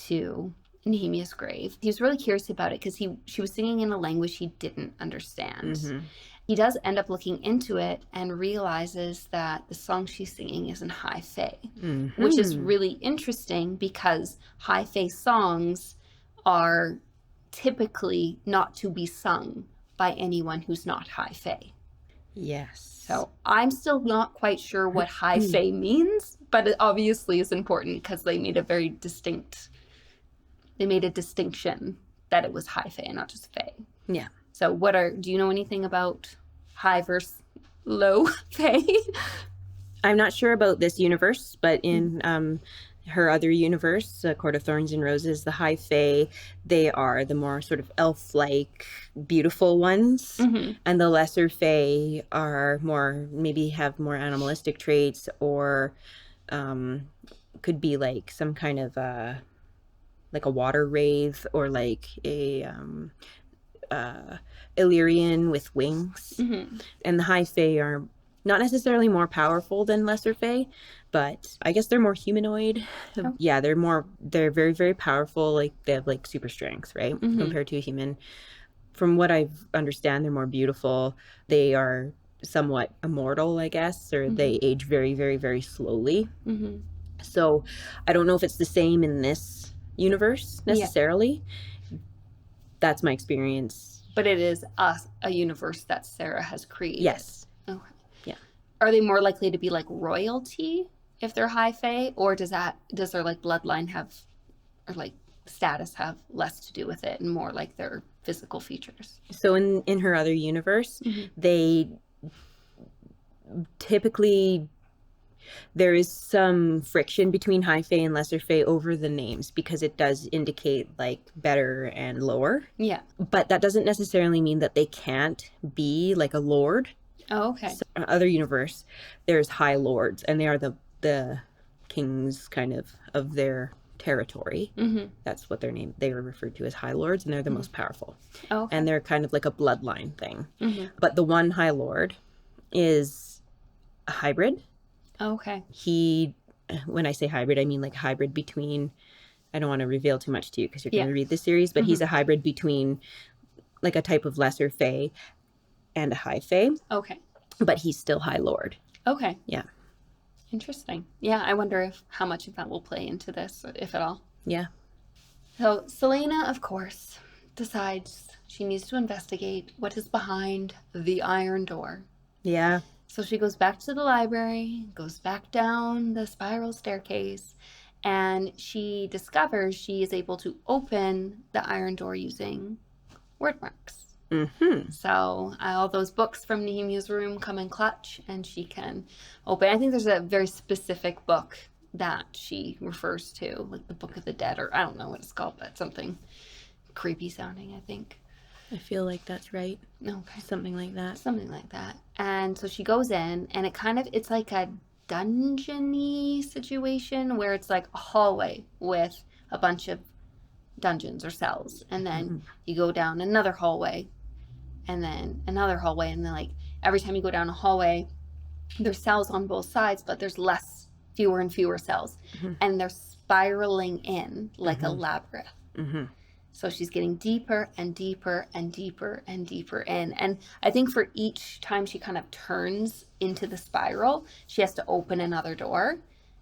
to Nehemia's grave. He was really curious about it because she was singing in a language he didn't understand. He does end up looking into it and realizes that the song she's singing is in High Fae, which is really interesting because High Fae songs are typically not to be sung by anyone who's not High Fae. Yes. So I'm still not quite sure what high fae means, but it obviously is important because they made a distinction that it was high fae, not just fae. Yeah. So do you know anything about high versus low fae? I'm not sure about this universe, but in her other universe, Court of Thorns and Roses, the high fae, they are the more sort of elf-like, beautiful ones. And the lesser fae are maybe have more animalistic traits, or could be like some kind of like a water wraith, or like a Illyrian with wings. And the high fae are not necessarily more powerful than lesser fae, but I guess they're more humanoid. Yeah, they're very, very powerful. Like they have like super strength, right? Compared to a human. From what I understand, they're more beautiful. They are somewhat immortal, I guess, or they age very, very, very slowly. So I don't know if it's the same in this universe necessarily. That's my experience. But it is a universe that Sarah has created. Yes. Okay. Yeah. Are they more likely to be like royalty if they're high fae, or does their like bloodline have, or like status have less to do with it and more like their physical features? So in her other universe, they typically, there is some friction between high fae and lesser fae over the names, because it does indicate like better and lower. Yeah. But that doesn't necessarily mean that they can't be like a lord. Oh, okay. So, other universe, there's high lords, and they are the kings kind of their territory. That's what they were referred to as high lords, and they're the most powerful. Oh, okay. And they're kind of like a bloodline thing. But the one high lord is a hybrid. Okay. When I say hybrid, I mean like hybrid between, I don't want to reveal too much to you because you're going to read the series, but he's a hybrid between like a type of lesser fae and a high fae. Okay. But he's still high lord. Okay. Yeah. Interesting. Yeah, I wonder how much of that will play into this, if at all. Yeah. So Selena, of course, decides she needs to investigate what is behind the iron door. Yeah. So she goes back to the library, goes back down the spiral staircase, and she discovers she is able to open the iron door using word marks. So all those books from Nehemiah's room come in clutch, and she can open. I think there's a very specific book that she refers to, like the Book of the Dead, or I don't know what it's called, but something creepy sounding, I think. I feel like that's right. Okay. Something like that. Something like that. And so she goes in, and it's like a dungeon-y situation where it's like a hallway with a bunch of dungeons or cells. And then you go down another hallway, and then another hallway. And then like every time you go down a hallway, there's cells on both sides, but there's fewer and fewer cells. And they're spiraling in like a labyrinth. So she's getting deeper and deeper and deeper and deeper in. And I think for each time she kind of turns into the spiral, she has to open another door.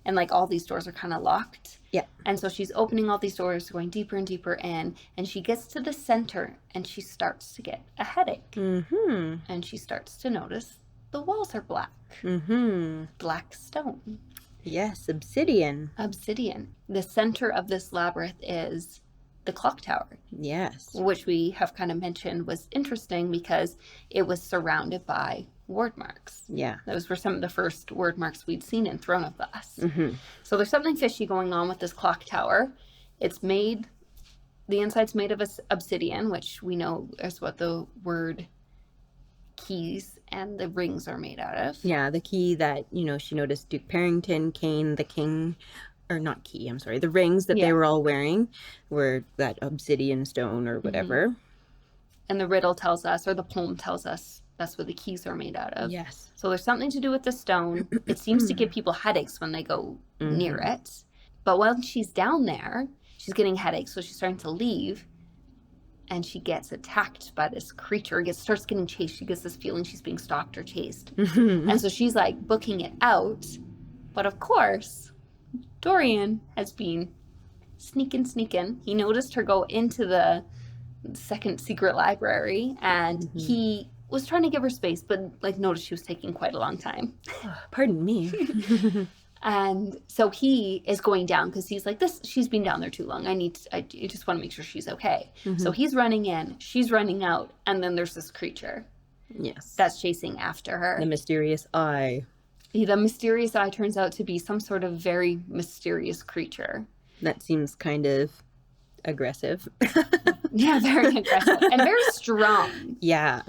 And like all these doors are kind of locked. Yeah. And so she's opening all these doors, going deeper and deeper in. And she gets to the center, and she starts to get a headache. And she starts to notice the walls are black. Black stone. Yes, obsidian. Obsidian. The center of this labyrinth is the clock tower. Yes. Which we have kind of mentioned was interesting because it was surrounded by word marks. Yeah. Those were some of the first word marks we'd seen in Throne of Glass. So there's something fishy going on with this clock tower. The inside's made of obsidian, which we know is what the word keys and the rings are made out of. Yeah, the key that, she noticed Duke Parrington, Kane, the king, or not key, I'm sorry, the rings that they were all wearing were that obsidian stone or whatever. And the riddle tells us, or the poem tells us, that's what the keys are made out of. Yes. So there's something to do with the stone. It seems to give people headaches when they go near it. But when she's down there, she's getting headaches, so she's starting to leave. And she gets attacked by this creature. Starts getting chased. She gets this feeling she's being stalked or chased. And so she's like booking it out. But of course, Dorian has been sneaking. He noticed her go into the second secret library, and he was trying to give her space, but like noticed she was taking quite a long time. Pardon me. And so he is going down because he's like, she's been down there too long. I just want to make sure she's okay. So he's running in, she's running out, and then there's this creature. Yes. That's chasing after her. The mysterious eye. The mysterious eye turns out to be some sort of very mysterious creature. That seems kind of aggressive. Yeah, very aggressive. And very strong. Yeah.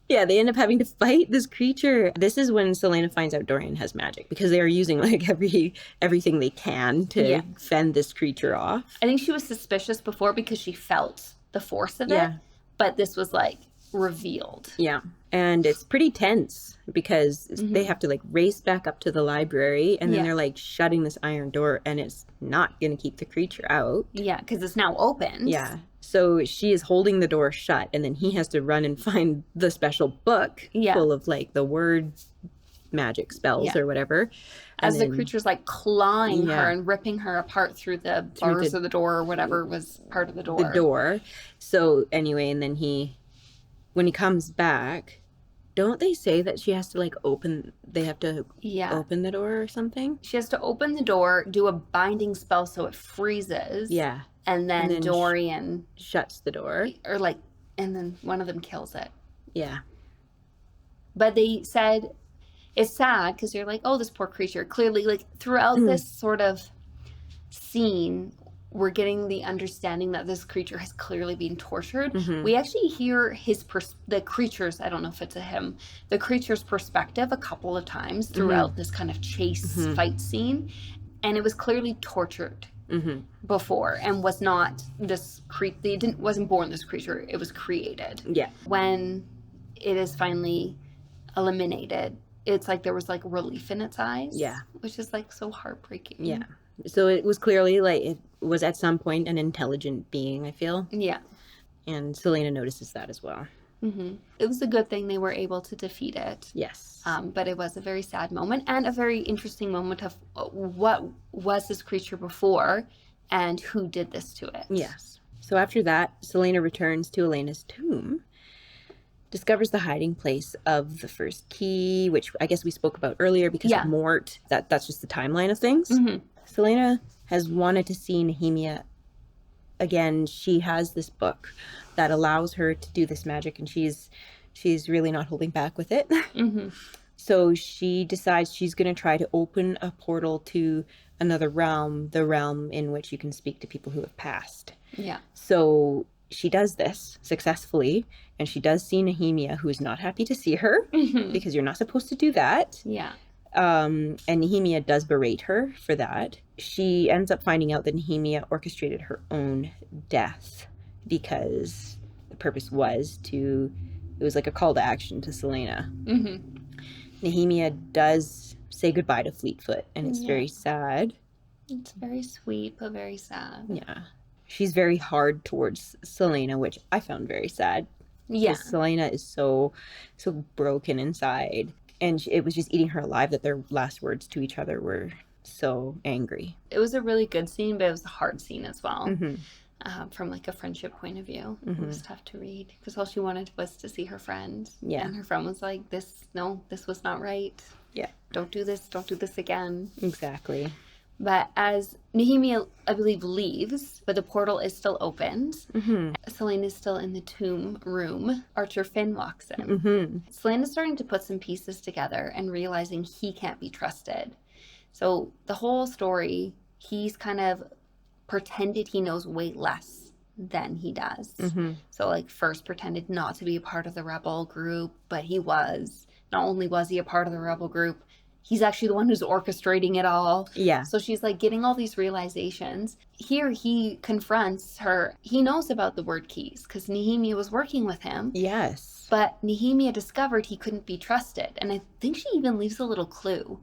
Yeah, they end up having to fight this creature. This is when Celaena finds out Dorian has magic, because they are using like everything they can to fend this creature off. I think she was suspicious before because she felt the force of it. But this was like revealed. Yeah. And it's pretty tense because they have to like race back up to the library, and then they're like shutting this iron door, and it's not going to keep the creature out. Yeah, because it's now open. Yeah. So she is holding the door shut, and then he has to run and find the special book full of like the word magic spells or whatever. As the creature's like clawing her and ripping her apart through the bars of the door or whatever was part of the door. The door. So anyway, and then when he comes back, don't they say that she has to like open the door or something? She has to open the door, do a binding spell so it freezes. Yeah. And then Dorian shuts the door. Or like, and then one of them kills it. Yeah. But they said, it's sad because you're like, oh, this poor creature. Clearly, like throughout this sort of scene, we're getting the understanding that this creature has clearly been tortured. We actually hear the creature's, I don't know if it's a him, the creature's perspective a couple of times throughout this kind of chase fight scene. And it was clearly tortured before and was not this wasn't born this creature. It was created. Yeah. When it is finally eliminated, it's like there was like relief in its eyes. Yeah. Which is like so heartbreaking. Yeah. So it was clearly like it was at some point an intelligent being, I feel. Yeah. And Celaena notices that as well. It was a good thing they were able to defeat it. Yes. But it was a very sad moment and a very interesting moment of what was this creature before and who did this to it. Yes. So after that, Celaena returns to Elena's tomb, discovers the hiding place of the first key, which I guess we spoke about earlier because of Mort. That's just the timeline of things. Celaena has wanted to see Nehemia again. She has this book that allows her to do this magic, and she's really not holding back with it. So she decides she's going to try to open a portal to another realm, the realm in which you can speak to people who have passed. Yeah. So she does this successfully, and she does see Nehemia, who is not happy to see her because you're not supposed to do that. Yeah. And Nehemia does berate her for that. She ends up finding out that Nehemia orchestrated her own death because the purpose was it was like a call to action to Celaena. Nehemia does say goodbye to Fleetfoot, and it's very sad. It's very sweet, but very sad. Yeah. She's very hard towards Celaena, which I found very sad. Yeah. Celaena is so broken inside. And it was just eating her alive that their last words to each other were so angry. It was a really good scene, but it was a hard scene as well. From like a friendship point of view. It was tough to read because all she wanted was to see her friend. Yeah. And her friend was like, this was not right. Yeah. Don't do this again. Exactly. But as Nehemia, I believe, leaves, but the portal is still opened. Celaena is still in the tomb room. Archer Finn walks in. Celaena is starting to put some pieces together and realizing he can't be trusted. So the whole story, he's kind of pretended he knows way less than he does. So like first pretended not to be a part of the rebel group, but he was. Not only was he a part of the rebel group, he's actually the one who's orchestrating it all. Yeah. So she's like getting all these realizations. Here he confronts her. He knows about the word keys because Nehemia was working with him. Yes. But Nehemia discovered he couldn't be trusted. And I think she even leaves a little clue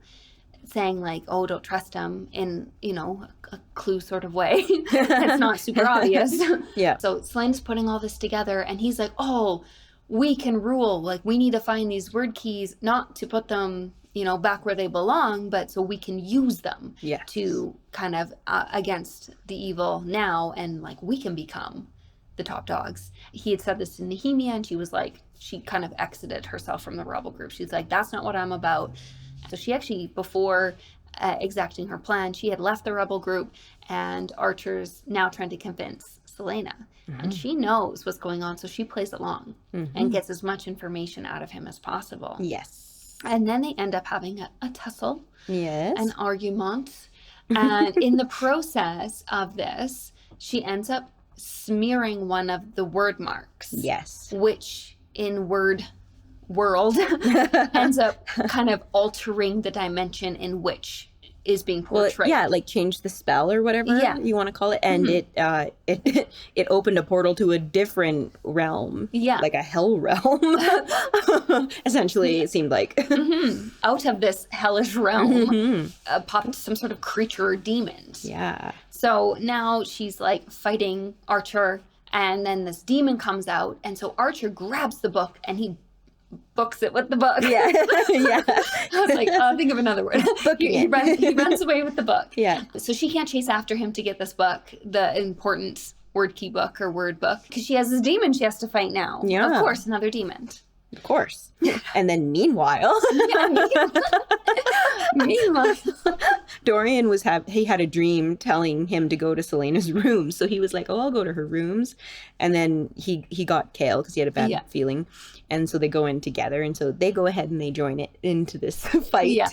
saying like, oh, don't trust him in, a clue sort of way. That's not super obvious. Yeah. So Celaena's putting all this together and he's like, oh, we can rule. Like we need to find these word keys, not to put them back where they belong, but so we can use them to kind of against the evil now, and like we can become the top dogs. He had said this to Nehemia, and she was like, she kind of exited herself from the rebel group. She's like, that's not what I'm about. So she actually, before exacting her plan, she had left the rebel group, and Archer's now trying to convince Selena. And she knows what's going on, so she plays along and gets as much information out of him as possible. Yes. And then they end up having a tussle, Yes. an argument. And in the process of this, she ends up smearing one of the word marks. Yes. Which in world ends up kind of altering the dimension in which is being portrayed. Well, yeah, like change the spell or whatever you want to call it, and it opened a portal to a different realm, like a hell realm. Essentially, it seemed like out of this hellish realm popped some sort of creature or demons. Yeah. So now she's like fighting Archer, and then this demon comes out, and so Archer grabs the book and he books it with the book. Yeah. Yeah. I was like, oh, think of another word. He runs away with the book. Yeah. So she can't chase after him to get this book, the important word key book or word book, because she has this demon she has to fight now. Yeah. Of course, another demon. Of course. And then meanwhile, Dorian he had a dream telling him to go to Selena's room. So he was like, oh, I'll go to her rooms. And then he got Kale because he had a bad feeling. And so they go in together. And so they go ahead and they join it into this fight. Yeah.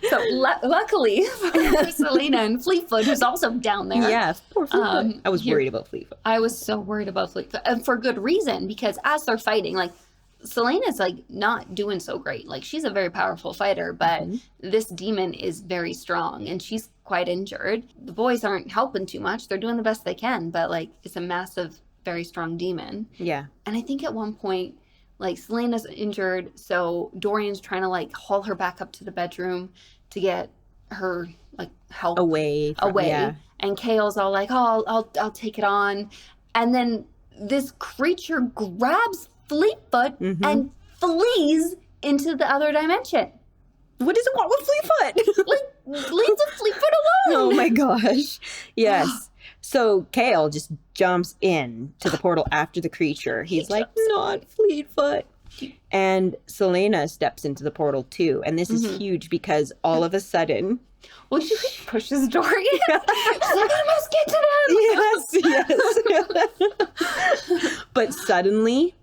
So luckily for Selena and Fleetfoot, who's also down there. Yeah, poor Fleetfoot. I was worried about Fleetfoot. I was so worried about Fleetfoot. And for good reason, because as they're fighting, like, Selena's like not doing so great. Like, she's a very powerful fighter, but this demon is very strong and she's quite injured. The boys aren't helping too much. They're doing the best they can, but like, it's a massive, very strong demon. Yeah. And I think at one point, like, Selena's injured, so Dorian's trying to like haul her back up to the bedroom to get her like help away. Yeah. And Kale's all like, oh, I'll take it on. And then this creature grabs Fleetfoot and flees into the other dimension. What does it want with Fleetfoot? Like, leaves Fleetfoot alone. Oh my gosh. Yes. So Kale just jumps in to the portal after the creature. He's like, not Fleetfoot. And Selena steps into the portal too. And this is huge because all of a sudden... Well, she pushes Dorian. She's like, I must get to them. Yes. But suddenly...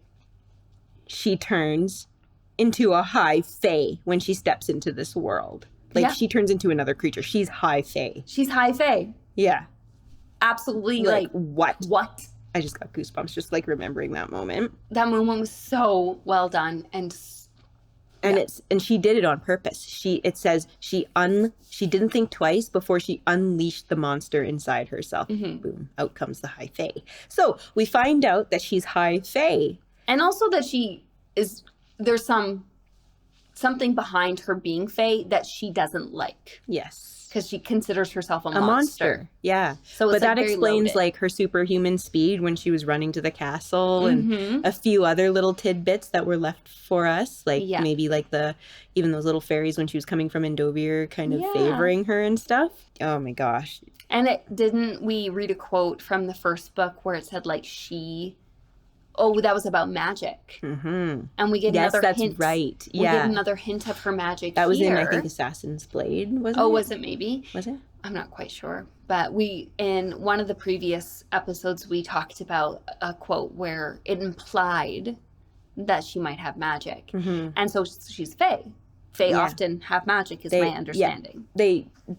she turns into a high fae when she steps into this world. Like, she turns into another creature. She's high fae. She's high fae. Yeah. Absolutely. Like what? What? I just got goosebumps just, like, remembering that moment. That moment was so well done. And she did it on purpose. It says she didn't think twice before she unleashed the monster inside herself. Boom. Out comes the high fae. So we find out that she's high fae. And also that there's something behind her being fae that she doesn't like. Yes. Because she considers herself a monster. Yeah. So but that explains like her superhuman speed when she was running to the castle and a few other little tidbits that were left for us. Like maybe like even those little fairies when she was coming from Endovir kind of favoring her and stuff. Oh my gosh. And didn't we read a quote from the first book where it said like that was about magic. And we get another hint. Yes, that's right. Yeah. We get another hint of her magic That was in, I think, Assassin's Blade, wasn't it? Oh, was it maybe? Was it? I'm not quite sure. But in one of the previous episodes, we talked about a quote where it implied that she might have magic. And so she's fae. Fae often have magic, is my understanding.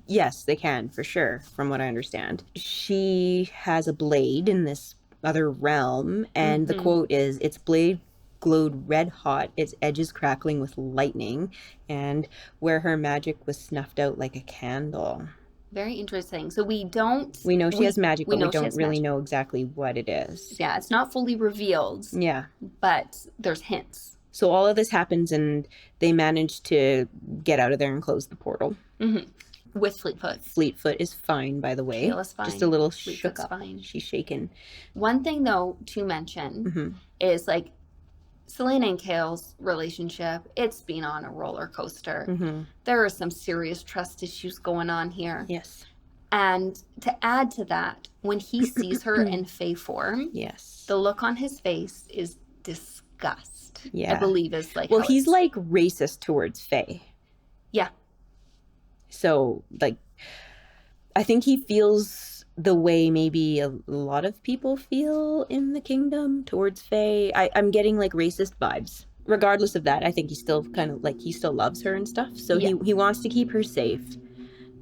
Yes, they can, for sure, from what I understand. She has a blade in this other realm, and the quote is, its blade glowed red hot, its edges crackling with lightning, and where her magic was snuffed out like a candle. Very interesting. So we know she has magic, but we don't really know exactly what it is. Yeah, it's not fully revealed. Yeah. But there's hints. So all of this happens, and they manage to get out of there and close the portal. With Fleetfoot. Fleetfoot is fine, by the way. Kale is fine. Just a little Fleetfoot's shook up. Fine. She's shaken. One thing, though, to mention is, like, Selena and Kale's relationship, it's been on a roller coaster. There are some serious trust issues going on here. Yes. And to add to that, when he sees her in Fae form, Yes. the look on his face is disgust. Yeah. I believe is like, Well, how he's it's- like racist towards Fae. yeah, So, like, I think he feels the way maybe a lot of people feel in the kingdom towards Fae. I'm getting like racist vibes. Regardless of that, I think he still kind of like, he still loves her and stuff. So Yeah. he wants to keep her safe.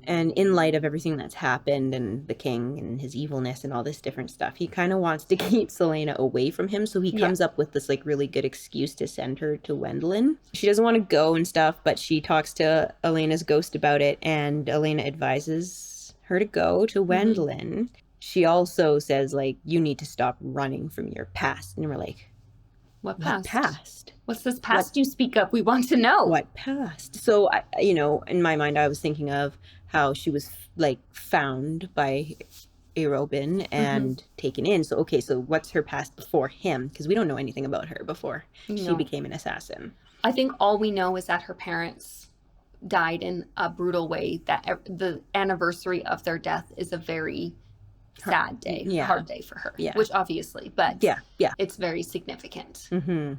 And in light of everything that's happened and the king and his evilness and all this different stuff, he kind of wants to keep Selena away from him. So he comes up with this like really good excuse to send her to Wendlin. She doesn't want to go and stuff, but she talks to Elena's ghost about it, and Elena advises her to go to Wendlin. She also says like, you need to stop running from your past. And we're like, what what past? past? What's this past you speak of? We want to know. What past? So, you know, in my mind, I was thinking of how she was like found by Aerobin and taken in. So, okay, so what's her past before him? Because we don't know anything about her before she No. became an assassin. I think all we know is that her parents died in a brutal way, that the anniversary of their death is a very sad day, hard day for her. Yeah. Which obviously, but Yeah. it's very significant. Mm-hmm.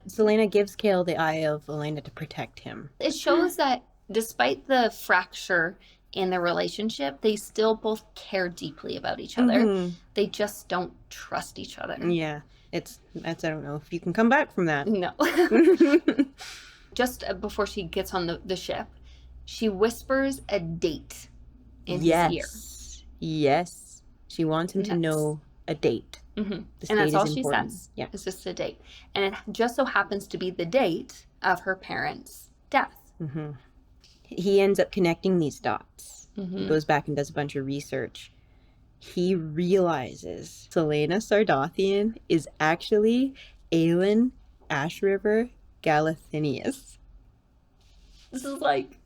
Selena gives Cale the eye of Elena to protect him. It shows that despite the fracture in their relationship, they still both care deeply about each other. They just don't trust each other. Yeah. That's, I don't know if you can come back from that. No. Just before she gets on the ship, she whispers a date in his ear. Yes. She wants him to know a date. And This that's date all is she important. says. Yeah. It's just a date. And it just so happens to be the date of her parents' death. He ends up connecting these dots. He goes back and does a bunch of research. He realizes Selena Sardathian is actually Aelin Ashriver Galathinius. This is like,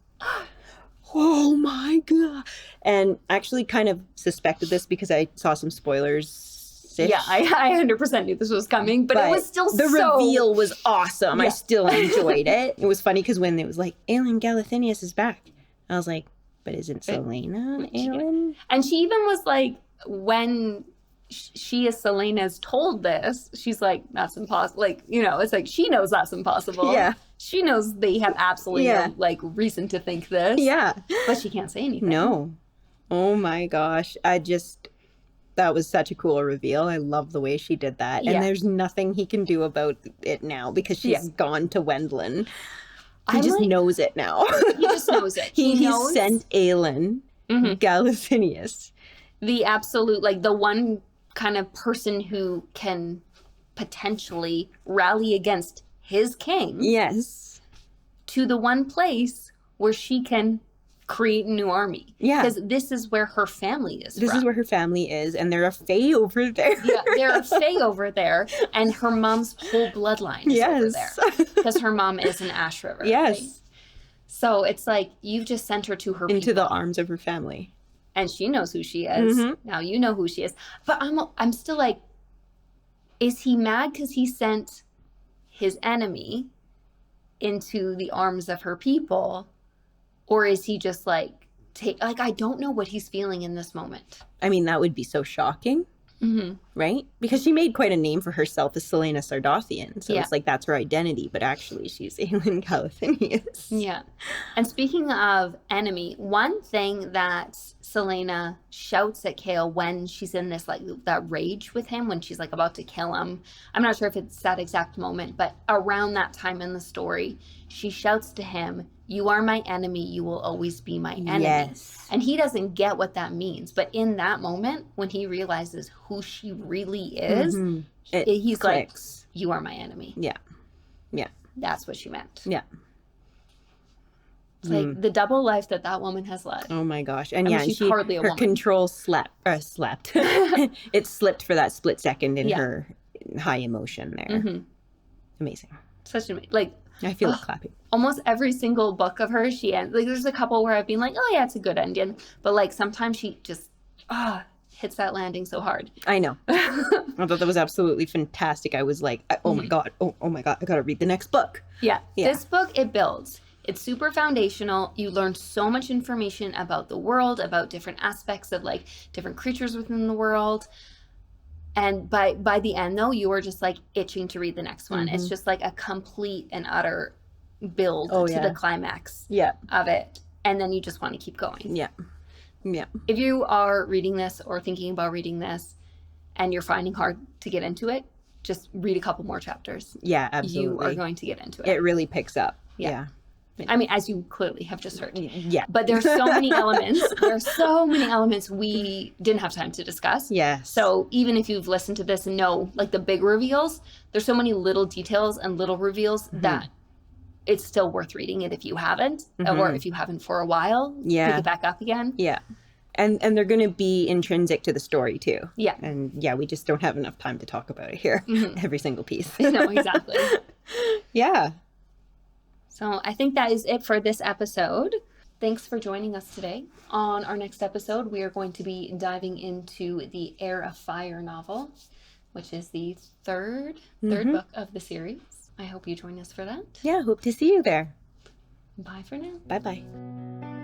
oh my god. And actually kind of suspected this because I saw some spoilers. yeah, I 100% knew this was coming, but it was still the reveal was awesome. Yeah. I still enjoyed it. It was funny because when it was like, Aelin Galathinius is back, I was like, but isn't Selena Aelin? And she even was like, when she as Selena's told this, she's like, that's impossible. Like, you know, it's like, she knows that's impossible. Yeah. She knows they have absolutely no, like, reason to think this. Yeah. But she can't say anything. No. Oh my gosh. That was such a cool reveal. I love the way she did that. Yeah. And there's nothing he can do about it now because she's gone to Wendlin. He just knows it now. He just knows it. He knows sent Aelin Galathinius. the absolute, like, the one kind of person who can potentially rally against his king. Yes. To the one place where she can create a new army. Yeah. Because this is where her family is This from. is where her family is, and they're a Fae over there. Yeah, there are Fae over there, and her mom's whole bloodline is over there. Because her mom is an Ash River. Yes. Right? So it's like, you've just sent her to her Into people, the arms of her family. and she knows who she is. Now you know who she is. But I'm still like, is he mad because he sent his enemy into the arms of her people? Or is he just like, I don't know what he's feeling in this moment. I mean, that would be so shocking, right? Because she made quite a name for herself as Selena Sardathian. So it's like, that's her identity. But actually, she's Aelin Galathinius. Yeah. And speaking of enemy, one thing that Selena shouts at Cale when she's in this, like, that rage with him, when she's like about to kill him. I'm not sure if it's that exact moment, but around that time in the story, she shouts to him, "You are my enemy. You will always be my enemy." Yes. And he doesn't get what that means. But in that moment, when he realizes who she really is, he's clicks. like, "You are my enemy." Yeah. Yeah. That's what she meant. Yeah. It's like the double life that woman has led. Oh my gosh. And I mean, yeah, she's and hardly a her woman. control slept. It slipped for that split second in her high emotion there. Amazing. Such a, like, I feel like clapping. almost every single book of hers, she ends, like, there's a couple where I've been like, oh yeah, it's a good ending. But like, sometimes she just, hits that landing so hard. I know. I thought that was absolutely fantastic. I was like, oh my God. Oh my God. I got to read the next book. Yeah. This book, it builds. It's super foundational. You learn so much information about the world, about different aspects of like different creatures within the world. And by the end, though, you are just like itching to read the next one. It's just like a complete and utter build to the climax of it. And then you just want to keep going. Yeah. Yeah. If you are reading this or thinking about reading this and you're finding hard to get into it, just read a couple more chapters. Yeah, absolutely. You are going to get into it. It really picks up. Yeah. I mean, as you clearly have just heard. Yeah. But there's so many elements. There are so many elements we didn't have time to discuss. Yes. So even if you've listened to this and know like the big reveals, there's so many little details and little reveals that it's still worth reading it if you haven't, or if you haven't for a while, pick it back up again. Yeah. And they're going to be intrinsic to the story too. Yeah. And yeah, we just don't have enough time to talk about it here. Every single piece. No, exactly. Yeah. So I think that is it for this episode. Thanks for joining us today. On our next episode, we are going to be diving into the Heir of Fire novel, which is the third book of the series. I hope you join us for that. Yeah, hope to see you there. Bye for now. Bye-bye.